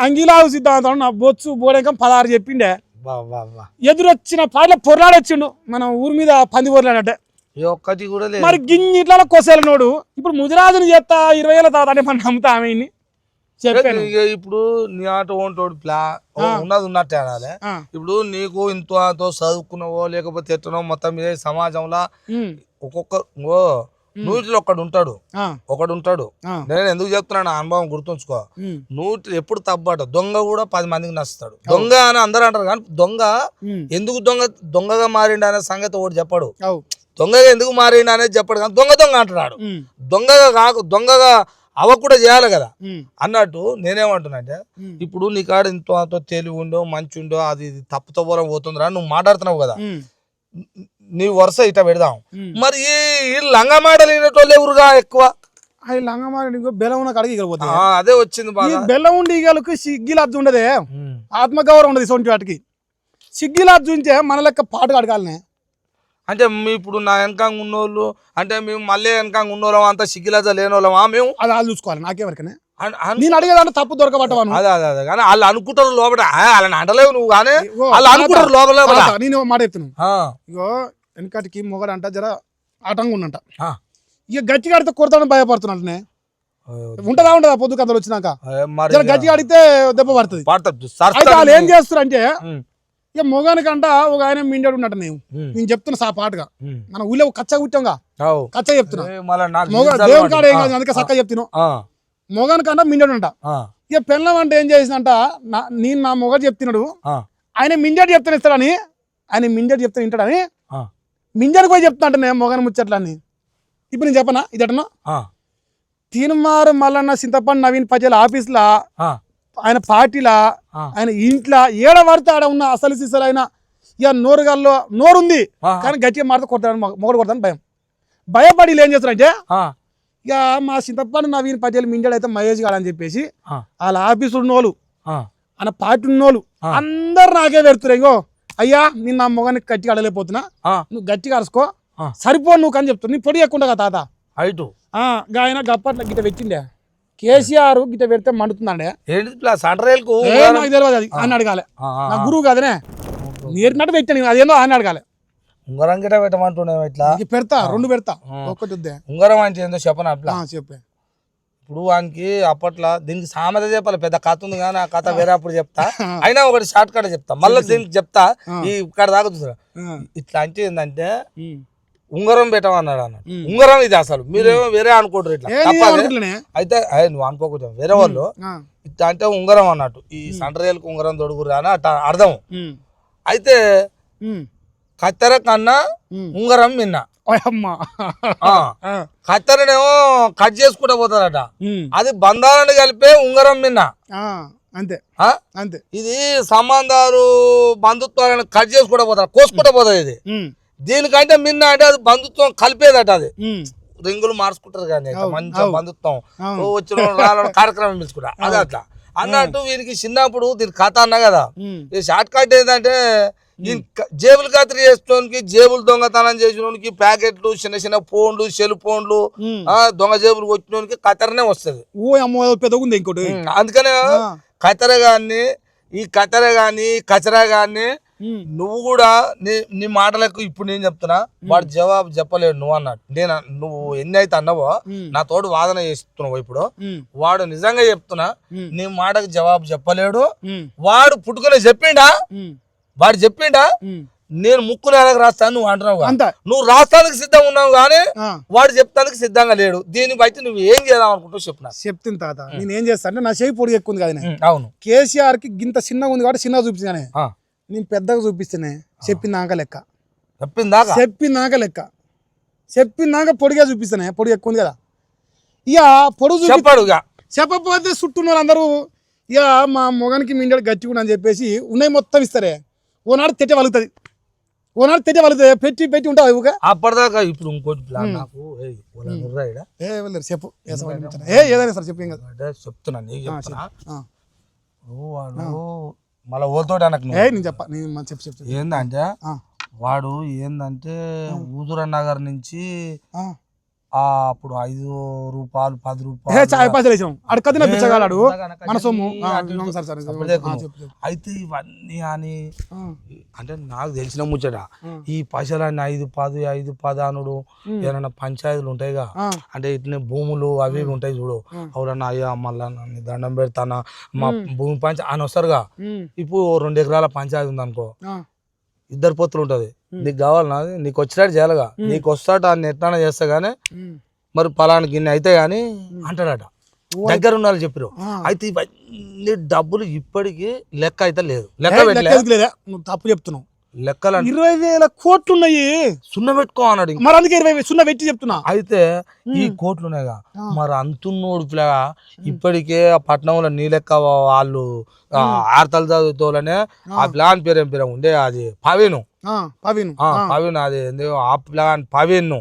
అంగిలావు సిద్ధాంతం నా బొత్సు బోడెంకం 16 చెప్పిండే. ఎదురొచ్చిన పాటల పొర్లాడొచ్చిండు. మన ఊరి మీద పంది పొర్లాడంటే ఒక్కటి కూడా లేదు. మరి గిన్నిట్ల కొసేల నోడు ఇప్పుడు ముదిరాజుని చేస్తా 20 ఏళ్ళ తర్వాత అంటే మనం నమ్ముతా ఆమె చెప్పాను. ఇప్పుడు నీ ఆట ఓంటోడు ఉన్నది ఉన్నట్టే అనాలి. ఇప్పుడు నీకు ఇంతో చదువుకున్నావో లేకపోతే ఎట్టనో మొత్తం మీద సమాజంలో ఒక్కొక్క నూటిలో ఒకడు ఉంటాడు. నేను ఎందుకు చెప్తున్నాను అనుభవం గుర్తుంచుకో. నూటి ఎప్పుడు తప్పట. దొంగ కూడా 10 మందికి నచ్చుతాడు. దొంగ అని అందరూ అంటారు కానీ దొంగ ఎందుకు దొంగగా మారిండు అనే సంగతి ఒకటి చెప్పడు. దొంగగా ఎందుకు మారిండు అనేది చెప్పడు కానీ దొంగ అంటున్నాడు. దొంగగా కూడా చేయాలి కదా అన్నట్టు నేనేమంటున్నా అంటే, ఇప్పుడు నీ కాడ ఇంతో తెలివి ఉండో మంచి ఉండో అది తప్పుతో పోతుందిరా నువ్వు మాట్లాడుతున్నావు కదా, నీ వరుస ఇట పెడదాం. మరి ఈ లంగా మాటలు ఎవరుగా ఎక్కువ బెల్లం ఉన్న కడిగి అదే వచ్చింది. బెల్లం ఉండి ఈగలకు సిగ్గిలద్దు ఉండదే, ఆత్మగౌరవం ఉండదు. ఇటువంటి వాటికి సిగ్గిలద్దు ఉంటే మన లెక్క పాటు అడగాలనే. అంటే మీ ఇప్పుడు నా వెనకంగా ఉన్నోళ్ళు అంటే మేము మళ్ళీ వెనకంగా ఉన్నోళ్ళం అంతా సిగ్గిలజ లేని వాళ్ళమా మేము అది వాళ్ళు చూసుకోవాలి నాకేవరకనే అన్- అన్- నేను అడిగేదాంట్లో తప్పు దొరకబట్టవాను అదే అదే అదే కానీ వాళ్ళు అనుకుంటారు లోపల వాళ్ళని అంటలేవు నువ్వు కానీ వాళ్ళు అనుకుంటారు లోపల లోపల. నేను ఒక మాట చెప్తున్నాను ఆ, ఇగో వెనకటికి మొగడు అంట జర ఆటంగా ఉన్నంట ఆ. ఇక గట్టిగా ఆడితే కొడతాడని భయపడుతున్నట్టునే ఉంటదా పొద్దు కథలు వచ్చినాక మరి జర గట్టిగా ఆడితే దెబ్బ పడుతుంది పడతాడు అయితే వాళ్ళు ఏం చేస్తారు అంటే ఉమ్, ఇక మొగానికంట ఒక ఆయన మిండాడు ఉన్నట్టు నేను చెప్తున్నా సా పాటగా మన ఊళ్ళో కచ్చ కూర్చోంగా అవు. కచ్చ చెప్తున్నా ఏ, మళ్ళా నాకు మొగ నిజాలు దేవుని కాడ ఏం ఆ, కాదు అందుకే చక్క చెప్తున్నావు ఆ, మొగానికంట మిండాడు అంట ఆ, ఇక పెళ్ళం అంటే ఏం చేసిందంట నేను నా మొగడు చెప్తున్నాడు ఆ, ఆయన మింజాడు చెప్తాను ఇస్తాడని ఆయన మింజాడు చెప్తాను వింటాడని ఆ, మింజాడికి పోయి చెప్తా అంటే నేను మొగని ముచ్చట్లని ఇప్పుడు నేను చెప్పనా ఇదటను ఆ, తీన్మారు మల్లన్న చింతపండు నవీన్ పటేల్ ఆఫీస్లో ఆ, ఆయన పార్టీలా ఆ. ఆయన ఇంట్లో ఏడ పడితే ఆడ ఉన్న అసలు సిసలు ఆయన ఇక నోరుగాల్లో నోరుంది ఆ. కానీ గట్టిగా మారితే కొడతాడు మొగడు కొడతాను భయం భయపడి వీళ్ళు ఏం చేస్తారంటే ఆ, ఇక మా చింతపండు నవీన్ పటేల్ మింజాడు అయితే మహేష్ గాడు అని చెప్పేసి ఆ, వాళ్ళ ఆఫీస్ ఉన్నోళ్ళు ఆ, ఆయన పార్టీ ఉన్నోళ్ళు ఆ. అందరు నాకే పెడుతున్నారు ఇంకో అయ్యా నేను నా మొగానికి గట్టిగా అడలేకపోతున్నా ఆ, నువ్వు గట్టిగా అరుసుకో ఆ. సరిపో నువ్వు కానీ చెప్తావు నీ పొడి ఎక్కుంటా కదా తాత హైటు ఆయన గప్పట్ల గిట్ట పెట్టిండే కేసీఆర్ గిట్ట పెడితే మండుతుందండే ఏంటి ప్లస్ అంటరేలకు ఏ నాకు తెలియదు అది అని అడగాలి నా గురువు కదనే నేర్పినట్టు పెట్టాను అదేందో అని అడగాలి ఉంగరం గిట పెట్టమంటున్నావు ఇట్లా ఇంక పెడతా రెండు పెడతా ఒక్కటి వద్దే ఉంగరం అంటే ఏందో చెప్పను అట్లా చెప్పే ఇప్పుడు వానికి అప్పట్లో దీనికి సామెత చెప్పాలి పెద్ద కథ ఉంది కానీ ఆ కథ వేరే అప్పుడు చెప్తా అయినా ఒకటి షార్ట్ కట్ చెప్తా మళ్ళీ దీనికి చెప్తా ఈ ఇక్కడ దాకా చూసారా ఇట్లా అంటే ఏంటంటే ఉంగరం పెట్టమన్నాడు అన్న ఉంగరం ఇది అసలు మీరేమో వేరే అనుకుంటారు ఇట్లా తప్పదే. అయితే నువ్వు అనుకోకూడదు వేరే వాళ్ళు ఇట్లా అంటే ఉంగరం అన్నట్టు ఈ సండ్రేలకు ఉంగరం తొడుగురు అని అట్లా అర్థం అయితే కత్తెర కన్నా ఉంగరం మిన్న అమ్మా కత్తెరనేమో కట్ చేసుకుంటూ పోతారట అది బంధాలను కలిపే ఉంగరం మిన్న అంతే ఆ? అంతే ఇది సంబంధాలు బంధుత్వాలను కట్ చేసుకుంటూ పోతారు కోసుకుంటూ పోతుంది ఇది దీనికంటే మిన్న అంటే అది బంధుత్వం కలిపేదట అది రింగులు మార్చుకుంటారు కానీ మంచి బంధుత్వం వచ్చిన రాళ్ళ కార్యక్రమం పిలుచుకుంటా అది అట్లా అన్నట్టు వీరికి చిన్నప్పుడు దీని కథ అన్నా కదా ఈ షార్ట్ కట్ ఏంటంటే ఈ జేబులు కత్తిరి చేసుకోనికి జేబులు దొంగతనం చేసినోనికి ప్యాకెట్లు చిన్న చిన్న ఫోన్లు సెల్ ఫోన్లు దొంగ జేబులు కొట్టినోనికి కత్తెరనే వస్తుంది ఓ అమ్మ పెద్దగా ఉంది ఇంకోటి అందుకనే కత్తెర గాని ఈ కత్తెర గాని కచరా గాని నువ్వు కూడా నీ మాటలకు ఇప్పుడు నేను చెప్తున్నా వాడు జవాబు చెప్పలేడు నువ్వు అన్నట్టు నేను నువ్వు ఎన్ని అయితే అన్నావో నా తోడు వాదన చేస్తున్నావు ఇప్పుడు వాడు నిజంగా చెప్తున్నా నీ మాటకు జవాబు చెప్పలేడు వాడు పుట్టుకునే చెప్పిండా వాడు చెప్పిండా నేను ముక్కు నేలకు రాస్తాను నువ్వు అంటున్నావు నువ్వు రాస్తానికి సిద్ధంగా ఉన్నావు కానీ వాడు చెప్తానికి సిద్ధంగా లేడు దీన్ని బట్టి నువ్వు ఏం చేద్దాం అనుకుంటావు చెప్పిన చెప్తుంది తాత నేను ఏం చేస్తా అంటే నా చేయి పొడి ఎక్కువ ఉంది కదా అవును కేసీఆర్ కి గింత చిన్నగా ఉంది కాబట్టి చిన్నగా చూపించానే నేను పెద్దగా చూపిస్తేనే చెప్పినాక లెక్క చెప్పిందాక పొడిగా చూపిస్తానే పొడి ఎక్కువ ఉంది కదా ఇక పొడుగు చెప్పాడు చెప్పకపోతే చుట్టూ అందరూ ఇక మా మొగానికి మిండాడు గట్టి కూడా అని చెప్పేసి ఉన్నాయి మొత్తం ఇస్తారే ఓనాడు తెట్టే వలుగుతుంది పెట్టి ఉంటుంది ఊగా అప్పటిదాకా ఇప్పుడు ఇంకోటి ప్లాన్ నాకు చెప్పు ఏదైనా సార్ చెప్పు చెప్తున్నా నీకు చెప్తున్నా వాడు మళ్ళీ ఓతోటి అనకు నేను చెప్పు ఏందంటే వాడు ఏందంటే హుజూర్ నగర్ నుంచి అప్పుడు 5 రూపాయలు 10 రూపాయలు అడకదిన బిచ్చగాడు మన సొమ్ము అయితే ఇవన్నీ అని అంటే నాకు తెలిసిన ముచ్చట ఈ పైసలన్నీ 5, 10, 5, 10 అనుడు ఏమన్నా పంచాయతీలు ఉంటాయిగా అంటే ఇట్లా భూములు అవి ఉంటాయి చూడు ఎవరన్నా అయ్యా మళ్ళా నన్ను దండం పెడతానా మా భూమి అని వస్తారుగా ఇప్పుడు 2 ఎకరాల పంచాయతీ ఉందనుకో 2 పొత్తులు ఉంటది నీకు కావాలన్నా నీకు వచ్చినట్టు చేయాలిగా నీకు వస్తాడు అని ఎట్లా చేస్తా గానీ మరి పలానా గిన్నె అయితే గాని అంటాడట దగ్గర ఉన్న వాళ్ళు చెప్పారు అయితే ఇవన్నీ డబ్బులు ఇప్పటికీ లెక్క అయితే లేదు నువ్వు తప్పు చెప్తున్నావు లెక్కలు 20,000 కోట్లు ఉన్నాయి సున్న పెట్టుకో అన్నాడు మరి అందుకే 20 సున్న పెట్టి చెప్తున్నా అయితే ఈ కోట్లు ఉన్నాయిగా మరి అంతున్నోడు పిల్లగా ఇప్పటికే ఆ పట్టణంలో నీ లెక్క వాళ్ళు ఆర్తలు చదువుతోనే ఆ ప్లాన్ పేరు ఏం పేరు ఉండే అది పవీను అది ఆ ప్లాన్ పవీన్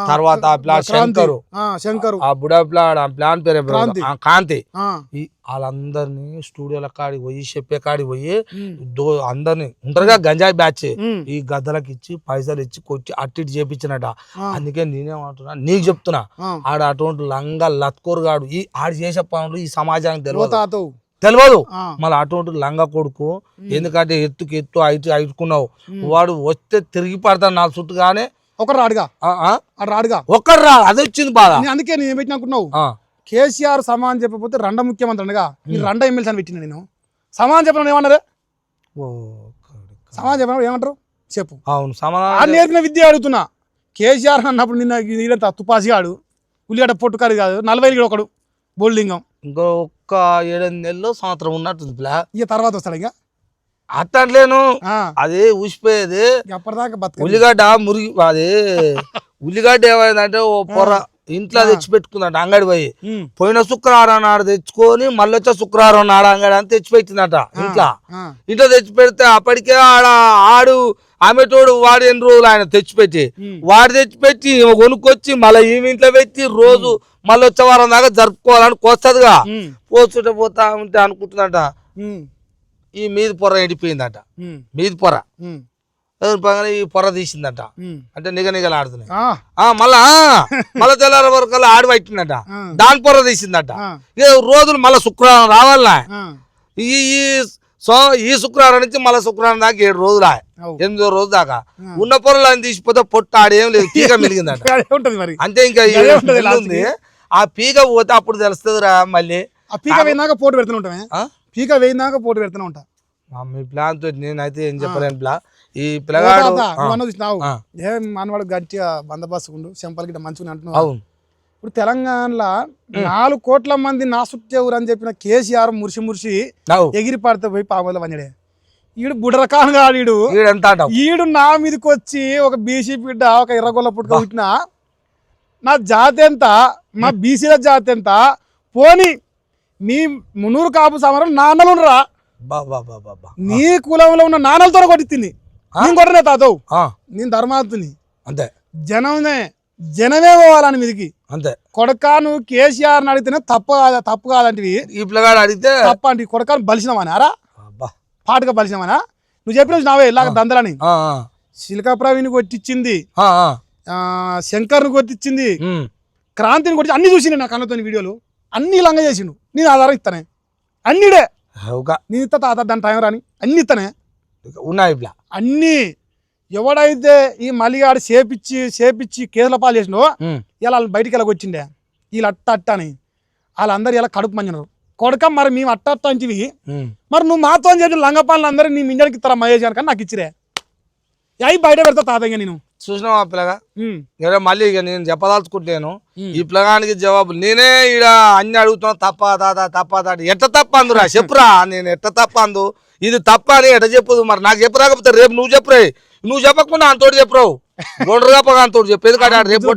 తర్వాత ఆ ప్లాన్ శంకరు ఆ బుడా ప్లాన్ ఆ ప్లాన్ పేరు కాంతి వాళ్ళందరినీ స్టూడియోల కాడికి పోయి చెప్పే కాడికి పోయి అందరిని ఉంటారుగా గంజాయి బ్యాచ్ ఈ గద్దలకి ఇచ్చి పైసలు ఇచ్చి కొచ్చి అట్టి చేపించినట. అందుకే నేనేమంటున్నా నీకు చెప్తున్నా ఆడ అటువంటి లంగా లత్కోరుగాడు ఈ ఆడు చేసే పనులు ఈ సమాజానికి తెలియదు మళ్ళీ అటువంటి లంగా కొడుకు. ఎందుకంటే ఎత్తుకి ఎత్తు ఐటుకున్నావు వాడు వస్తే తిరిగి పడతాడు నా చుట్టూగానే ఒకరు రాడుగా ఒక్కరు రా అది వచ్చింది బాధ. అందుకే నేను పెట్టిన అనుకున్నావు కేసీఆర్ సమానం చెప్పకపోతే రెండ ముఖ్యమంత్రి అనగా మీరు రెండ ఎమ్మెల్సీ అని పెట్టిన నేను సమానం చెప్పిన ఏమన్నారు సమానం చెప్పిన ఏమంటారు చెప్పు. అవును సమానం నేర్పిన విద్య అడుగుతున్నా. కేసీఆర్ అన్నప్పుడు నిన్న తుపాసిగాడు ఉల్లిగడ్డ పొట్టుకాడు కాదు 40 ఒకడు బోల్డింగం ఇంకో ఒక్క 7 నెలలు సంవత్సరం ఉన్నట్టుంది ఇక తర్వాత వస్తాడు ఇక అట్టలేను అది ఊసిపోయేది ఎప్పటిదాకా ఉల్లిగడ్డ మురిగి అది ఉల్లిగడ్డ ఏమైందంటే ఓ పొర ఇంట్లో తెచ్చి పెట్టుకుందంట అంగడి పోయి పోయిన శుక్రవారం నాడు తెచ్చుకొని మళ్ళీ వచ్చే శుక్రవారం నాడు అంగడి అని తెచ్చి పెట్టిందట ఇంట్లో తెచ్చి పెడితే అప్పటికే ఆడు ఆమెటోడు వాడు 2 రోజులు ఆయన తెచ్చిపెట్టి వాడు తెచ్చిపెట్టి కొనుక్కొచ్చి మళ్ళీ ఈమె ఇంట్లో పెట్టి రోజు మళ్ళీ వచ్చే వారం దాకా జరుపుకోవాలని కోస్తుందిగా పోతుంటే పోతా ఉంటే అనుకుంటుందట ఈ మీది పొర ఎండిపోయిందట. మీది పొర ఈ పొర తీసిందట అంటే నిగనిగలు ఆడుతున్నాయి. మళ్ళా తెల్లారి వరకు ఆడి పట్టిందట దాని పొర తీసిందట. ఇక రోజులు మళ్ళీ శుక్రవారం రావాలనా ఈ శుక్రవారం నుంచి మళ్ళీ శుక్రవారం దాకా 7 రోజులు 8వ రోజు దాకా ఉన్న పొరలు తీసిపోతే పొట్ట ఆడేం లేదు పీక మిలిగిందట అంతే. ఇంకా ఉంది ఆ పీక పోతే అప్పుడు తెలుస్తుందిరా మళ్ళీ పీక వేయినాక పోటు పెడుతూనే ఉంటామే పీక వేయినాక పోటు పెడుతూనే ఉంటా. మీ ప్లాన్ తో నేనైతే ఏం చెప్పలేను ప్లా ఈ పిల్లగాడు మనవాడు గట్టిగా బందోబస్తు చెంపలు గిట్ట మంచిగా అంటున్నావు. ఇప్పుడు తెలంగాణలో 4 కోట్ల మంది నా చుట్టేవురు అని చెప్పిన కేసీఆర్ మురిసి ఎగిరి పడితే పోయి పాముల వంజడే ఈడు బుడరకానుగా ఈడు నా మీదకి వచ్చి ఒక బీసీ బిడ్డ ఒక ఎర్రగొల్ల పుట్టుక పుట్టినా నా జాతి ఎంత మా బీసీల జాతి ఎంత పోని మీ మున్నూరు కాపు సమరం నాన్నలు రా నీ కులంలో ఉన్న నాన్నలతో కొట్టింది నేను కొట్టనే తాతవు నేను ధర్మాత్తుని అంతే జనమే పోవాలని మీదికి అంతే. కొడకా నువ్వు కేసీఆర్ అడిగితేనే తప్పు కాదంటివి ఈ పిల్లగాడు అడిగితే తప్ప అంటే కొడకాను బలిసినవాని అరా పాటుగా బలిసినవానా నువ్వు చెప్పిన నావే ఇలాగ దందలని శిల్కా ప్రవీణ్ కొట్టించింది శంకర్ను కొట్టించింది క్రాంతిని కొట్టి అన్ని చూసిండు నా కళ్ళతో వీడియోలు అన్ని లంగ చేసిండు నేను ఆధారం ఇస్తానే అన్నిడే నేను ఇస్తా తాత దాని టైం రాని అన్ని ఇస్తానే ఉన్నాయి అన్ని. ఎవడైతే ఈ మలిగాడు చేపిచ్చి కేసుల పాలు చేసినో ఇలా వాళ్ళు బయటికి వెళ్ళకి వచ్చిండే వీళ్ళు అట్ట అని వాళ్ళందరూ ఇలా కడుపు మంచినారు కొడక మరి మేము అట్ట అంటివి మరి నువ్వు మాతో చేసిన లంగపాలను అందరూ నీ మింజడికి ఇస్తారా మహేష్ కానీ నాకు ఇచ్చిరే అవి బయట పెడతా తాతయ్య నేను చూసినావు ఆ పిల్లగా మళ్ళీ ఇక నేను చెప్పదలుచుకుంటాను ఈ పిల్లగానికి జవాబు నేనే ఈడ అన్ని అడుగుతున్నా తప్ప ఎట్ట తప్ప అందురా చెప్పురా నేను ఎట్ట తప్ప అందు ఇది తప్ప అని ఎట్ట చెప్పదు మరి నాకు చెప్పు రాకపోతే రేపు నువ్వు చెప్పురా నువ్వు చెప్పకుండా అంతోటి చెప్పురావు గొండ్రగా అంతోటి చెప్పు ఎందుకంటే రేపు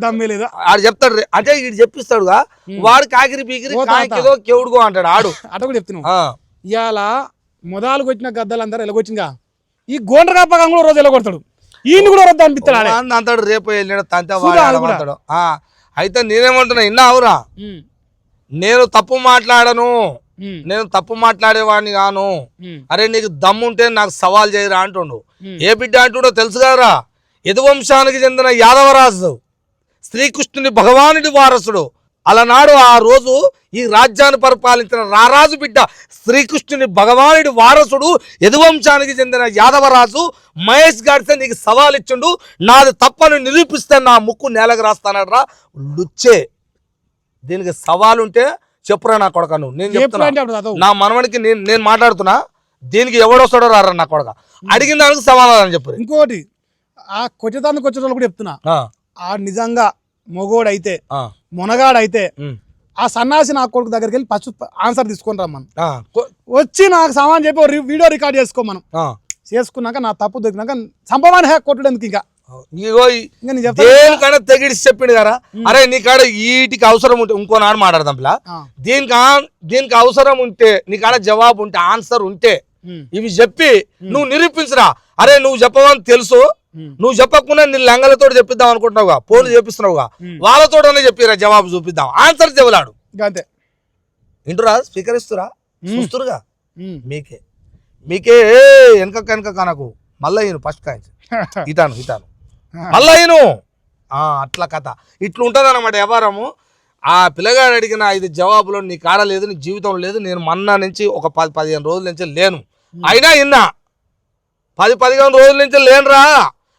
ఆడు చెప్తాడు అంటే వీడు చెప్పిస్తాడుగా వాడు కాకిరి పీకిరి కాకిదో కెవుడుగో అంటాడు ఆడు అట కూడా చెప్తున్నావు. ఇవాళ మొదలు కొట్టిన గద్దలందరూ ఎలగొచ్చిందిగా ఈ గోండ్రగాపకం కూడా రోజు ఎలగొడతాడు ఈయన కూడా వద్ద అనిపిస్తాడు అంతాడు రేపు వెళ్ళాడు తంతే వాడు. అయితే నేనేమంటున్నా ఇన్నావురా నేను తప్పు మాట్లాడను నేను తప్పు మాట్లాడేవాడిని గాను అరే నీకు దమ్ముంటే నాకు సవాల్ చేయరా అంటుండు. ఏ బిడ్డ అంటుండో తెలుసు కదరా యదువంశానికి చెందిన యాదవరాజు శ్రీకృష్ణుని భగవానుడి వారసుడు అలనాడు ఆ రోజు ఈ రాజ్యాన్ని పరిపాలించిన రారాజు బిడ్డ శ్రీకృష్ణుని భగవానుడి వారసుడు యదువంశానికి చెందిన యాదవరాజు మహేష్ గారితో నీకు సవాల్ ఇచ్చిండు నాది తప్పని నిరూపిస్తే నా ముక్కు నేలకు రాస్తానరా లుచ్చే దీనికి సవాల్ ఉంటే చెప్పురా నా కొడక నువ్వు నేను చెప్తున్నా నా మనవడికి నేను మాట్లాడుతున్నా దీనికి ఎవడొస్తాడో రారా నా కొడక అడిగిన దానికి సమాధానం చెప్పు. ఇంకోటి ఆ కొట్టేదానికి వచ్చే వాళ్ళు కూడా చెప్తున్నా ఆ నిజంగా మొగోడైతే మునగాడైతే ఆ సన్నాసి నా కొడుకు దగ్గరికి వెళ్ళి ఫస్ట్ ఆన్సర్ తీసుకొని రమ్మను వచ్చి నాకు సమాధానం చెప్పి వీడియో రికార్డ్ చేసుకోమను చేసుకున్నాక నా తప్పు దొరికినాక సంభవాన్ని కొట్టడానికి ఇంకా ఇగో ఇంకా నేను చెప్తా దేనికైనా తెగిడిసి చెప్పిండు కదా అరే నీకాడ వీటికి అవసరం ఉంటే ఇంకో నాడు మాట్లాడదాం పిల్ల దీనికి అవసరం ఉంటే నీకాడ జవాబు ఉంటే ఆన్సర్ ఉంటే ఇవి చెప్పి నువ్వు నిరూపించరా అరే నువ్వు చెప్పవని తెలుసు నువ్వు చెప్పకుండా నీ లంగలతో చెప్పిద్దాం అనుకుంటున్నావుగా ఫోన్లు చెప్పిస్తున్నావుగా వాళ్ళతోనే చెప్పిరా జవాబు చూపిద్దాం ఆన్సర్ చెవులాడు అంతే ఇంటురా స్వీకరిస్తురా చూస్తురుగా మీకే వెనక నాకు మళ్ళా ఈయన ఫస్ట్ కాయించు ఇతాను మళ్ళా ఈయన అట్లా కథ ఇట్లా ఉంటుంది అన్నమాట వ్యవహారము ఆ పిల్లగాడు అడిగిన 5 జవాబులు నీ కాడ లేదు నీ జీవితం లేదు నేను మన్నా నుంచి ఒక 10-15 రోజుల నుంచి లేను అయినా ఇన్నా 10-15 రోజుల నుంచి లేనురా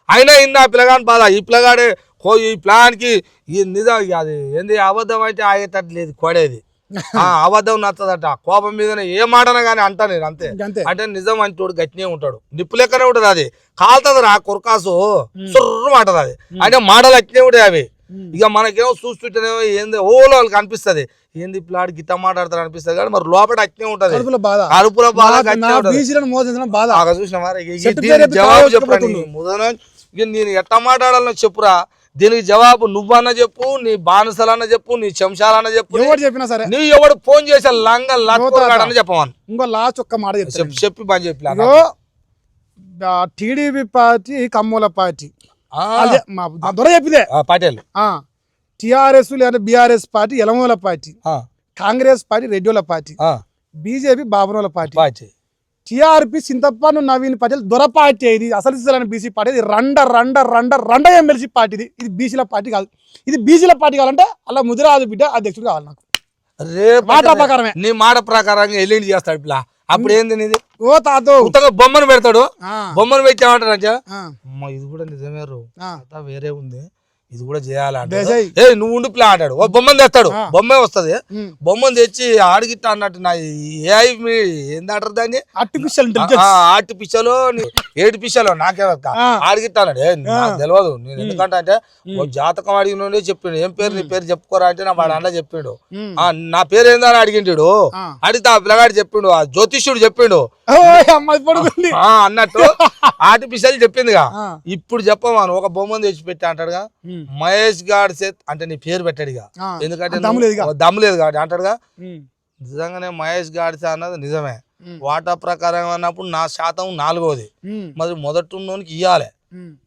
అయినా ఇన్నా పిల్లగాని బాధ ఈ పిల్లగాడే ఈ ప్లాన్కి ఈ నిజం అది ఏంది అబద్ధం అయితే ఆగేటట్టు లేదు కొడేది అబద్ధం నచ్చదట కోపం మీదనే ఏ మాటన కానీ అంటా నేను అంతే అంటే నిజం అంటోడు గట్టినే ఉంటాడు నిప్పు లెక్కనే ఉంటది అది కాలుతుంది రా కురకాసు సుర్రు మాటది అది అంటే మాటలు అట్నే ఉంటాయి అవి ఇక మనకేమో చూస్తుంటేనేమో ఏంది ఓలో వాళ్ళకి అనిపిస్తుంది ఏంది ప్లాట్ గిట్ట మాట్లాడతారు అనిపిస్తుంది కానీ మరి లోపల అట్నే ఉంటది కడుపులో బాధ చూసినా జవాబు చెప్పరా నేను ఎట్లా మాట్లాడాలనో చెప్పురా దీనికి జవాబు నువ్వన్నా చెప్పు నీ బానిసలన్నా చెప్పు నీ చెంచాలన్నా చెప్పు చెప్పినా సరే నువ్వు ఎవడు ఫోన్ చేసే లంగని చెప్పమని ఇంకో లాస్ట్ ఒక్క మాట చెప్పి పని చెప్పి టీడీపీ పార్టీ కమ్ముల పార్టీ అదే మా దొర చెప్పిందే పార్టీలు టిఆర్ఎస్ లేదా బిఆర్ఎస్ పార్టీ ఎలమూల పార్టీ కాంగ్రెస్ పార్టీ రెడ్డిల పార్టీ బీజేపీ బాబునోల పార్టీ టిఆర్పి చింతప్పను నవీన్ పటేల్ దొర పార్టీ ఇది అసలు బీసీ పార్టీ ఇది రండ ఎమ్మెల్సీ పార్టీ ఇది బీసీల పార్టీ కాదు ఇది బీసీల పార్టీ కావాలంటే అలా ముదిరాజు బిడ్డ అధ్యక్షుడు కావాలి నాకు మాట ప్రకారమే నీ మాట ప్రకారంగా ఎల్లుండి చేస్తాడు పిల్ల అప్పుడు ఏంది నీది ఓ తాతో బొమ్మను పెడతాడు బొమ్మను పెట్టి ఏమంటారు రాజా ఇది కూడా నిజమే వేరే ఉంది ఇది కూడా చేయాలంటే ఏ నువ్వు ఉండి ప్లే అంటాడు ఓ బొమ్మను తెస్తాడు బొమ్మే వస్తుంది బొమ్మను తెచ్చి ఆడిగిట్ట అన్నట్టు నా ఏఐ ఏందంటారు దాన్ని ఆర్టిఫిషియల్ ఏడిపిషియల్ నాకే ఆడిగిట్ట అన్నాడు నాకు తెలియదు నేను ఎందుకంటే అంటే ఓ జాతకం అడిగిన చెప్పిండు ఏం పేరు నీ పేరు చెప్పుకోరా అంటే నా వాడు అన్న చెప్పిండు నా పేరు ఏందని అడిగింటాడు అడిగితే ఆ పిల్లగాడు చెప్పిండు ఆ జ్యోతిష్యుడు చెప్పిండు అన్నట్టు ఆర్టిఫిషియల్ చెప్పిందిగా ఇప్పుడు చెప్పమాను ఒక బొమ్మను తెచ్చి పెట్టి అంటాడుగా మహేష్ గాడ్ సేత్ అంటే నీ పేరు పెట్టాడుగా ఎందుకంటే దమ్ము లేదు కాబట్టి అంటాడుగా నిజంగానే మహేష్ గాడ్సే అన్నది నిజమే వాటా ప్రకారం అన్నప్పుడు నా శాతం 4వది మరి మొదటి ఉన్నోనికి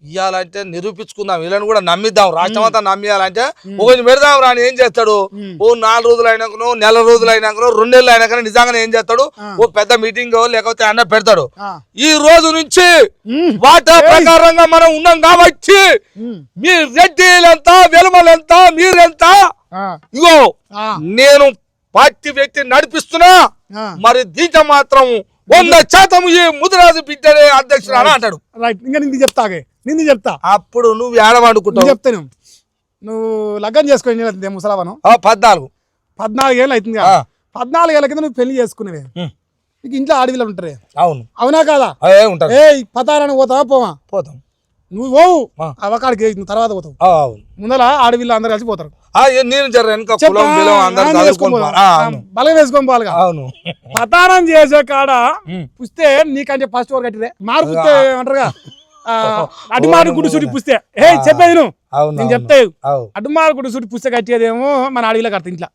ఇయ్యాలంటే నిరూపించుకుందాం వీళ్ళని కూడా నమ్మిద్దాం రాష్ట్రం అంతా నమ్మియాలంటే కొంచెం పెడదాం రాని ఏం చేస్తాడు ఓ 4 రోజులు అయినాకనో నెల రోజులు అయినాకనో 2 నెలలు అయినాకనో నిజంగానే ఏం చేస్తాడు ఓ పెద్ద మీటింగ్ లేకపోతే అన్న పెడతాడు ఈ రోజు నుంచి వాటా ప్రకారంగా మనం ఉన్నాం కాబట్టి మీ రెడ్డిలంతా వెలుమలంతా మీరెంత ఇగో నేను పార్టీ వ్యక్తి నడిపిస్తున్నా మరి దీంట మాత్రం 100% ఈ ముదిరాజు బిడ్డనే అధ్యక్షుడు అని అంటాడు ఇంకా నిన్ను చెప్తా అప్పుడు నువ్వు ఏడవాడుకుంటావు చెప్తాను నువ్వు లగ్గం చేసుకుని ముసలావను 14 ఏళ్ళు అవుతుంది 14 ఏళ్ళ కింద నువ్వు పెళ్లి చేసుకునేవే నీకు ఇంట్లో ఆడవిలు ఉంటారే అవునా కాదా ఏ పతారానికి పోతావా పోతాం నువ్వు పోవు అవకాడికి తర్వాత పోతావు ముందర ఆడవిల్లు అందరు కలిసి పోతారు బలం వేసుకొని పోవాలిగా పతారం చేసే కాడ పుస్తే నీకంటే ఫస్ట్ ఓవర్ కట్టిదే మారు పుస్తే అంటారుగా అడ్డుమారు గుడి సుడి పుస్తే చెప్పేది నేను చెప్తే అడ్డుమారు గుడి సుడి పుస్తే కట్టేదేమో మన అడవిలో కడతా ఇంట్లో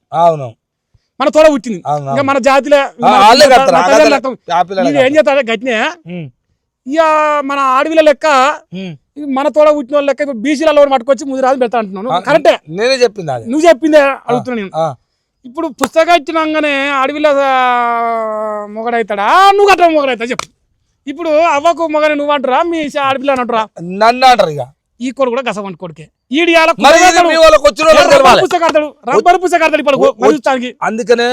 మన తోడ పుట్టింది ఇంకా మన జాతిలో ఏం చేస్తాడే గట్టినే ఇక మన అడవిల లెక్క మన తోడ పుట్టిన వాళ్ళ లెక్క బీసీలలో పట్టుకొచ్చి ముదిరాజు పెడతా అంటున్నాను కరెక్టే నేనే చెప్పింది నువ్వు చెప్పిందే అడుగుతున్నా నేను ఇప్పుడు పుస్తకం ఇచ్చినాగానే అడవిలో మొగడవుతాడా నువ్వు గట్రా మొగడవుతా చెప్పు ఇప్పుడు అవ్వకు మొగని నువ్వు అంటారా మీ అడవిలో అంటారా నన్ను అంటారు ఇక ఈ కొడు కూడా గసవంటి కొడుకే అందుకనే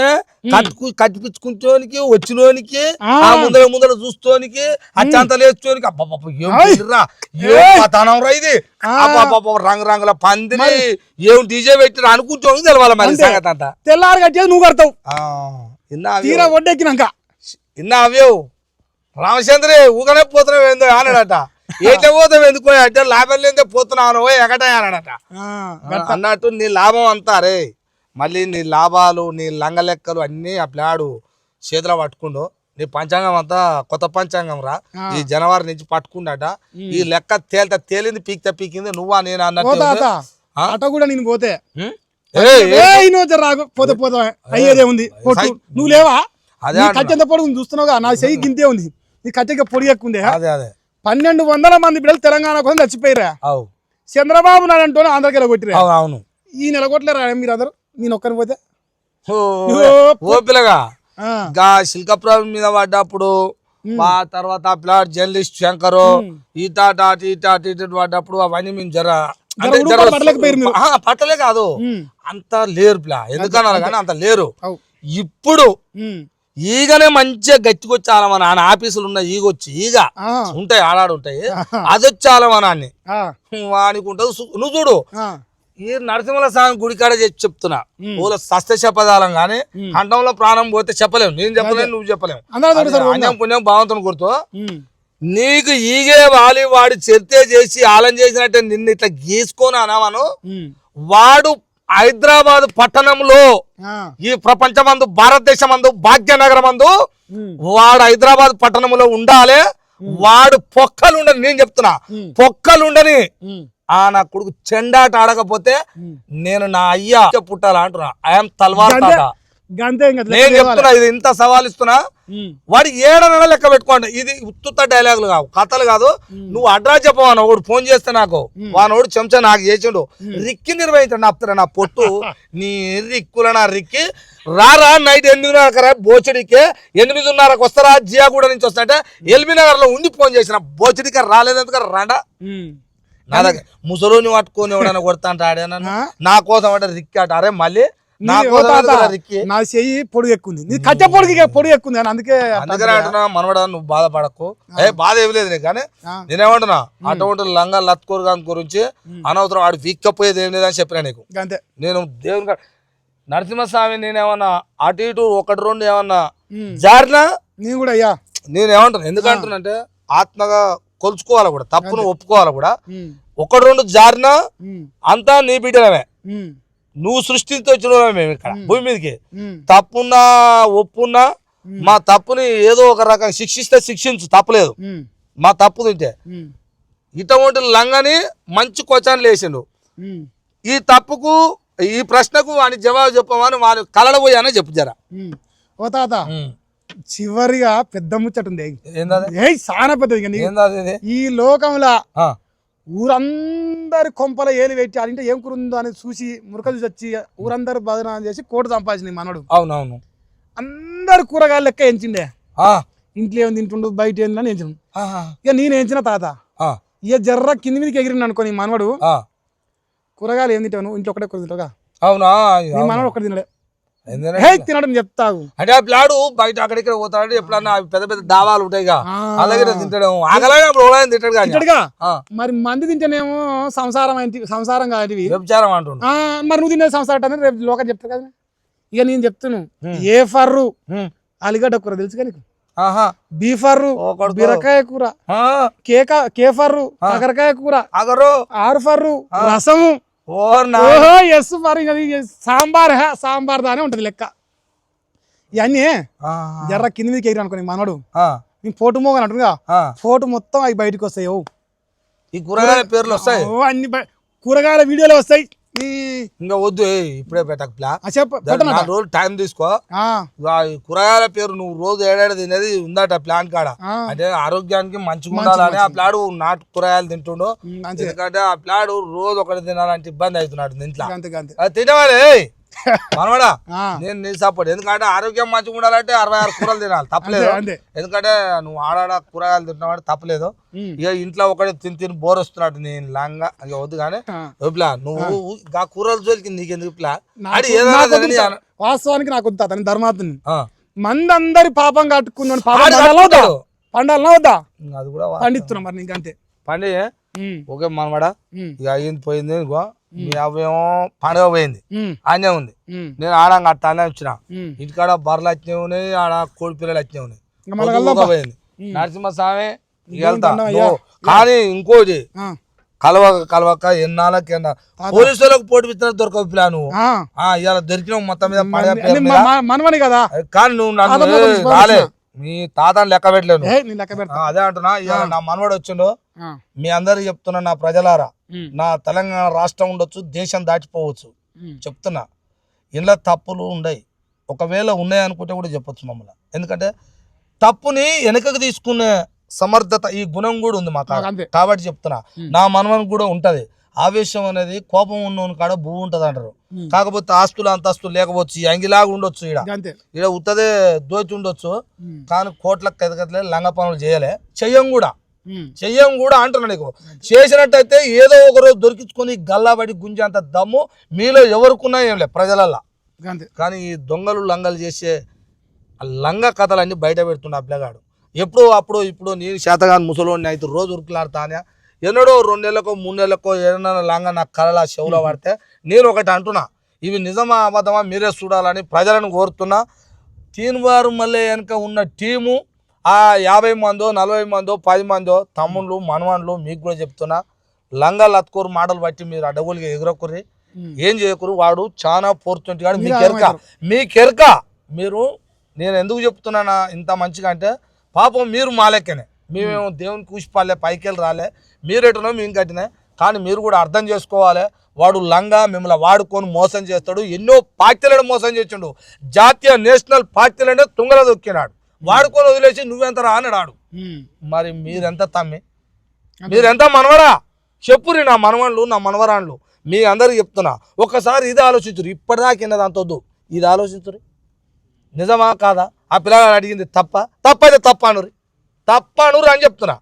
కట్టిపించుకుంటోనికి వచ్చినోనికి ముందర చూస్తోనికి అచ్చంతలు వేసుకోనికి ఇది రంగుల పందిని ఏం డీజే పెట్టి అనుకుంటోనికి తెలవాలి మరి సంగతి అంతా తెల్లారు కట్టేది నువ్వు కడతావు తీరా ఒడ్డెక్కినాక ఇన్నా అవేవు రామచంద్రే ఊగనే పోతున్నావు ఏందో అన్నాడట ఏట పోతావు ఎందుకు అంటే లాభం లేదే పోతున్నాను ఎగటాయి అన్నాడట అన్నట్టు నీ లాభం అంతా రే మళ్ళీ నీ లాభాలు నీ లంగ లెక్కలు అన్నీ ఆ ప్లాడు చేతిలో పట్టుకుండు నీ పంచాంగం అంతా కొత్త పంచాంగం రా ఈ జనవరి నుంచి పట్టుకుందట ఈ లెక్క తేలింది పీకింది నువ్వా నేను అన్నట్టు అట కూడా నేను పోతే పోతే పోతా అయ్యేదే ఉంది నువ్వు లేవా కట్టెంత పొడుగు చూస్తున్నావుగా నా చెయ్యి గింతే ఉంది నీ కట్టెగా పొడి ఎక్కువ ఉంది 1200 మంది బిడ్డలు తెలంగాణ కోసం చచ్చిపోయిరా చంద్రబాబు నాయుడు అంటూ ఆంధ్రకేళ కొట్టిరా అవును ఈ నెల కొట్టలేరా మీరు అందరు నేను ఒక్కరిని పోతే ఓ పిల్లగా శిల్కపురం మీద పడ్డప్పుడు ఆ తర్వాత ప్లాట్ జర్నలిస్ట్ శంకరు ఈటా పడ్డప్పుడు అవన్నీ మేము పట్టలే కాదు అంత లేరు ప్లా ఎందుకన్నారు కానీ అంత లేరు ఇప్పుడు ఈగనే మంచిగా గట్టికొచ్చాల మన ఆయన ఆఫీసులు ఉన్న ఈగ ఉంటాయి ఆడాడు ఉంటాయి అది వచ్చాల మనాన్ని వానికి ఉంటుంది నువ్వు చూడు ఈ నరసింహల స్వామి గుడికాడ చెప్తున్నా ఊళ్ళో సస్య పదాలం గానీ అండంలో ప్రాణం పోతే చెప్పలేము నేను చెప్పలేను నువ్వు చెప్పలేము అన్యం పుణ్యం భావంతో గుర్తు నీకు ఈగే వాడి చర్చ చేసి ఆలం చేసినట్టే నిన్ను ఇట్లా గీసుకొని అనవను వాడు హైదరాబాద్ పట్టణంలో ఈ ప్రపంచమందు భారతదేశమందు భాగ్యనగరమందు వాడు హైదరాబాద్ పట్టణంలో ఉండాలి వాడు పొక్కలుండని నేను చెప్తున్నా పొక్కలుండని నా కొడుకు చెండాట ఆడకపోతే నేను నా అయ్యా పుట్టాలా అంటున్నా ఐఎమ్ తల్వార్ తాత నేను చెప్తున్నా ఇది ఇంత సవాల్ ఇస్తున్నా వాడు 7 నెలలు లెక్క పెట్టుకోండి ఇది ఉత్తుత్త డైలాగులు కావు కథలు కాదు నువ్వు అడ్రస్ చెప్పవాను ఒకడు ఫోన్ చేస్తే నాకు వానోడు చెంచా నాకు చేసిండు రిక్కి నిర్వహించండి ఆపుతారా నా పొట్టు నీ రిక్కుల నా రిక్కి రారా నైట్ 8:30 బోచడికే 8:30 వస్తారా జియాగూడ నుంచి వస్తాంటే ఎల్బీ నగర్ లో ఉండి ఫోన్ చేసిన బోచడికి రాలేదందుకు రాండా నా దగ్గర ముసలోని పట్టుకొని ఎవడన్నా కొడతా అంటే ఆడాను నా కోసం అంటే రిక్కి ఆట అరే మళ్ళీ నా చెయ్యి పొడుగు ఎక్కుంది నీ కట్టె పొడుగు ఎక్కుంది అని అందుకే అంటున్నా మనవడా నువ్వు బాధపడకు బాధ ఏమి లేదు కానీ నేనేమంటున్నా అటువంటి లంగా లత్కోరు గాని గురించి అనవసరం వాడు వీక్కపోయేది ఏం లేదని చెప్పినా నీకు నేను దేవుని నరసింహస్వామి నేనేమన్నా అటు ఇటు 1-2 ఏమన్నా జారినా నేను కూడా అయ్యా నేనేమంటున్నా ఎందుకంటున్నా అంటే ఆత్మగా కొలుచుకోవాలి కూడా తప్పును ఒప్పుకోవాలి కూడా 1-2 జారినా అంతా నీ బిడ్డలమే నువ్వు సృష్టించి వచ్చిన మేము ఇక్కడ భూమి మీదకి తప్పున్నా ఒప్పున్నా మా తప్పుని ఏదో ఒక రకంగా శిక్షిస్తే శిక్షించు తప్పలేదు మా తప్పు తింటే ఇటువంటి లంగని మంచి క్వశ్చన్లు వేసిండు ఈ తప్పుకు ఈ ప్రశ్నకు వాని జవాబు చెప్పమని వాని కలడ పోయానే చెప్పు జరా ఓ తాత చివరిగా పెద్ద ముచ్చట ఉంది చాలా పెద్దది ఈ లోకంలో ఊరందరి కొంపల ఏలు పెట్టి అంటే ఏం కూరుందో అని చూసి మురకలు వచ్చి ఊరందరు బదనాలు చేసి కోటి సంపాదించింది మనడు అవునవును అందరు కూరగాయలు లెక్క ఎంచిండే ఇంట్లో ఏం తింటుండు బయట ఏందని ఎంచను ఇక నేను ఎంచిన తాత ఇక జర్ర కింది మీదకి ఎగిరిండు అనుకో నీ మనవడు కూరగాయలు ఏం తింటావు ఇంట్లో ఒకటే కూర తింటావుగా అవునా నీ మనవడు ఒకటి తినడే తినడం చెప్తావు అంటే ఆ పిల్లాడు బయట అక్కడిక్కడ పోతాడు ఎప్పుడన్నా పెద్ద పెద్ద దావాలు ఉంటాయి అలాగే తింటాడు తింటాడుగా మరి మంది తింటేనేమో సంసారం కాదు వ్యభిచారం అంటుండు మరి నువ్వు తినే సంసారం రేపు లోకం చెప్తారు కదా ఇక నేను చెప్తున్నాను ఏ ఫర్రు అలిగడ్డ కూర తెలుసు కానీ బీఫర్రు బీరకాయ కూర కేఫర్రు కాకరకాయ కూర ఆరుఫర్రు రసము సాంబార్ దానే ఉంటది లెక్క ఇవన్నీ జర్ర కింది మీదకి ఎగిరి అనుకో మనోడు నేను ఫోటో మోగని అంటుగా ఫోటో మొత్తం అవి బయటకు వస్తాయి ఈ కూరగాయల పేర్లు వస్తాయి అన్ని కూరగాయల వీడియోలు వస్తాయి ఇంకా వద్దు ఇప్పుడే పెట్టక రోజు టైం తీసుకో కూరగాయల పేరు నువ్వు రోజు ఏడాది తినేది ఉందట ప్లాన్ కాడ అంటే ఆరోగ్యానికి మంచిగా ఉండాలని ఆ ప్లాడు నాటు కూరగాయలు తింటుండు ఎందుకంటే ఆ ప్లాడు రోజు ఒకటి తినాలంటే ఇబ్బంది అవుతున్నాడు ఇంట్లో తినవాలి మనవాడా నేను నీ సపోర్ట్ ఎందుకంటే ఆరోగ్యం మంచిగా ఉండాలంటే 66 కూరలు తినాలి తప్పలేదు ఎందుకంటే నువ్వు ఆడాడ కూరగాయలు తింటున్నావు తప్పలేదు ఇక ఇంట్లో ఒకటి తిని బోర్ వస్తున్నాడు నేను లాంగా ఇక వద్దు కానీ ప్లా నువ్వు ఆ కూరల జోలికి నీకెందుకు ప్లా అది ఏదైనా వాస్తవానికి నాకు వద్దా తన ధర్మాత్ని మంది అందరి పాపం కట్టుకున్నాడు పండాలనా వద్దా అది కూడా పండిస్తున్నా మరి నీకంతే పండి ఓకే మనవాడా ఇక అయ్యింది పోయింది మీ అవేమో పండుగ పోయింది అనే ఉంది నేను ఆడంగా అట్ట అనే వచ్చిన ఇంటికాడ బర్రెలు వచ్చినవి ఉన్నాయి ఆడ కోడి పిల్లలు వచ్చినవి ఉన్నాయి పోయింది నరసింహస్వామి వెళ్తా కానీ ఇంకోటి కలవక ఎన్నాళ్ళకి పోలీసులకు పోటీ దొరకవు పిల్ల నువ్వు ఇలా దొరికిన మొత్తం మీద మనమని కదా కానీ నువ్వు నన్ను రాలే మీ తాతని లెక్క పెట్టలేను ఏ నేను లెక్క పెడతా అదే అంటున్నా ఇవాళ నా మనవడు వచ్చిండు ఆ. మీ అందరికి చెప్తున్నా నా ప్రజలారా ఉమ్. నా తెలంగాణ రాష్ట్రం ఉండొచ్చు దేశం దాటిపోవచ్చు ఉమ్. చెప్తున్నా ఇంట్లో తప్పులు ఉండయి ఒకవేళ ఉన్నాయి అనుకుంటే కూడా చెప్పొచ్చు మమ్మల్ని ఎందుకంటే తప్పుని వెనకకు తీసుకునే సమర్థత ఈ గుణం కూడా ఉంది మాకు అంతే. కాబట్టి చెప్తున్నా నా మనవనికి కూడా ఉంటది ఆవేశం అనేది కోపం ఉన్నోని కాడ భూ ఉంటది అంటారు ఉమ్. కాకపోతే ఆస్తులు అంతస్తులు లేకపోవచ్చు ఈ అంగిలాగా ఉండొచ్చు అంతే ఈడ ఉత్తదే దోచి ఉండొచ్చు ఉమ్. కానీ కోట్లకు ఎదగట్లే లంగ పనులు చేయలే చెయ్యం కూడా ఉమ్. చెయ్యం కూడా అంటున్నా నీకు చేసినట్టయితే ఏదో ఒక రోజు దొరికించుకొని గల్లాబడి గుంజే అంత దమ్ము మీలో ఎవరుకున్నా ఏం లే ప్రజలల్లా అంతే కానీ ఈ దొంగలు లంగలు చేసే ఆ లంగ కథలన్నీ బయట పెడుతున్నా అబ్లగాడు ఎప్పుడో అప్పుడు ఇప్పుడు నేను శాతగాని ముసలోడిని అయితే రోజు ఉరుకులాడతానే ఎన్నడో 2 నెలలకో 3 నెలలకో ఏదైనా లంగ నా కళల చెవులో పడితే నేను ఒకటి అంటున్నా ఇవి నిజమా అబద్ధమా మీరే చూడాలని ప్రజలను కోరుతున్నా తీన్వారు మళ్ళీ వెనక ఉన్న టీము ఆ 50 మందో 40 మందో 10 మందో తమ్ముళ్ళు మనవాళ్ళు మీకు కూడా చెప్తున్నా లంగా లత్కూరు మాటలు బట్టి మీరు అడ్డగోలుగా ఎగురకుర్రి ఉమ్. ఏం చేయకూరు వాడు చాలా పోర్చుంటి కాడు మీరు మీకెరక మీరు నేను ఎందుకు చెప్తున్నానా ఇంత మంచిగా అంటే పాపం మీరు మా లెక్కనే మేమేమో దేవుని కూసిపాలే పైకెళ్ళి రాలే మీరెటనో మేము కట్టినా కానీ మీరు కూడా అర్థం చేసుకోవాలి వాడు లంగా మిమ్మల్ని వాడుకొని మోసం చేస్తాడు ఎన్నో పార్టీలను మోసం చేసిండు జాతీయ నేషనల్ పార్టీలనే తుంగల దొక్కినాడు వాడుకొని వదిలేసి నువ్వెంత రా అన్నాడు ఉమ్. మరి మీరెంత తమ్మి మీరెంత మనవరా చెప్పురి నా మనవళ్ళు నా మనవరాళ్ళు మీ అందరికి చెప్తున్నా ఒక్కసారి ఇది ఆలోచించురు ఇప్పటిదాకా విన్నది వద్దు ఇది ఆలోచించురు నిజమా కాదా ఆ పిల్లగాడు అడిగింది తప్పైతే తప్ప అనురి అని చెప్తున్నా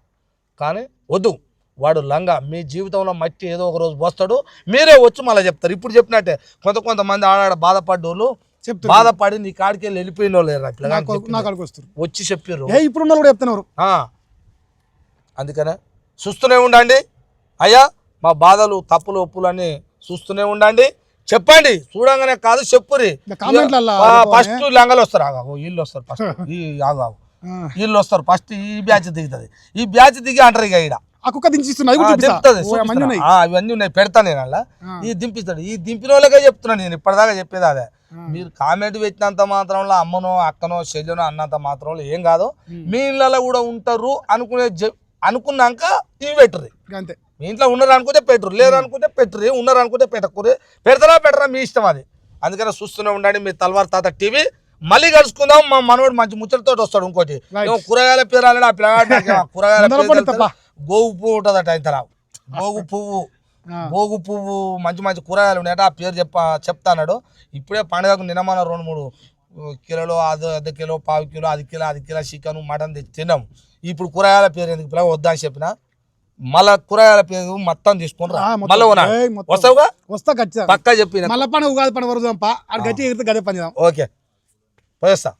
కానీ వద్దు వాడు లంగా మీ జీవితంలో మట్టి ఏదో ఒక రోజు పోస్తాడు మీరే వచ్చి మళ్ళీ చెప్తారు ఇప్పుడు చెప్పినట్టే కొంతమంది ఆడ బాధపడ్డోళ్ళు బాధపడి నీ కాడికి వెళ్ళి వెళ్ళిపోయిన వాళ్ళు లేరు వచ్చి చెప్పారు ఇప్పుడు కూడా చెప్తున్నారు అందుకనే చూస్తూనే ఉండండి అయ్యా మా బాధలు తప్పులు ఒప్పులు చూస్తూనే ఉండండి చెప్పండి చూడంగానే కాదు చెప్పురి ఫస్ట్ లంగలు వస్తారు ఆగాగు వీళ్ళు వస్తారు ఫస్ట్ ఆగాగు వీళ్ళు వస్తారు ఫస్ట్ ఈ బ్యాచ్ దిగుతుంది ఈ బ్యాచ్ దిగి అంటారు ఇక ఈడ ఇవన్నీ ఉన్నాయి పెడతా నేను అలా ఈ దింపిస్తాడు ఈ దింపిన వాళ్ళకే చెప్తున్నాను నేను ఇప్పటిదాకా చెప్పేది అదే మీరు కామెంట్ పెట్టినంత మాత్రంలో అమ్మనో అక్కనో చెల్లెనో అన్నంత మాత్రంలో ఏం కాదు మీ ఇళ్ళలో కూడా ఉంటారు అనుకున్నాక ఇవి పెట్టుర్రి అంతే మీ ఇంట్లో ఉన్నారు అనుకుంటే పెట్టురు లేరు అనుకుంటే పెట్టుర్రి ఉన్నారు అనుకుంటే పెట్టకుర్రి పెట్టరా మీ ఇష్టం అది అందుకనే చూస్తూనే ఉండండి మీ తల్వార్ తాత టీవీ మళ్ళీ కలుసుకుందాం మా మనోడు మంచి ముచ్చటతో వస్తాడు ఇంకోటి కూరగాయల పేరాలని ఆ పిల్లగాడు కూరగాయల గోగు పువ్వు ఉంటుందట ఇంతలా గోగు పువ్వు మంచి కూరగాయలు ఉన్నాయట ఆ పేరు చెప్తాడు ఇప్పుడే పండుగకు నిన్నమన 2-3 కిలోలు అర్ధ kilo 1/2 kilo 10 kilo chicken mutton తెచ్చి తిన్నాం ఇప్పుడు కూరగాయల పేరు ఎందుకు పిల్లగా వద్దా అని చెప్పిన మళ్ళా కూరగాయల పేరు మొత్తం తీసుకుని మళ్ళీ వస్తావుగా వస్తా ఖచ్చితంగా పక్కా చెప్పిన మళ్ళీ పని ఉగాది పని వరకు గట్టి గదే పని ఓకే పోయేస్తా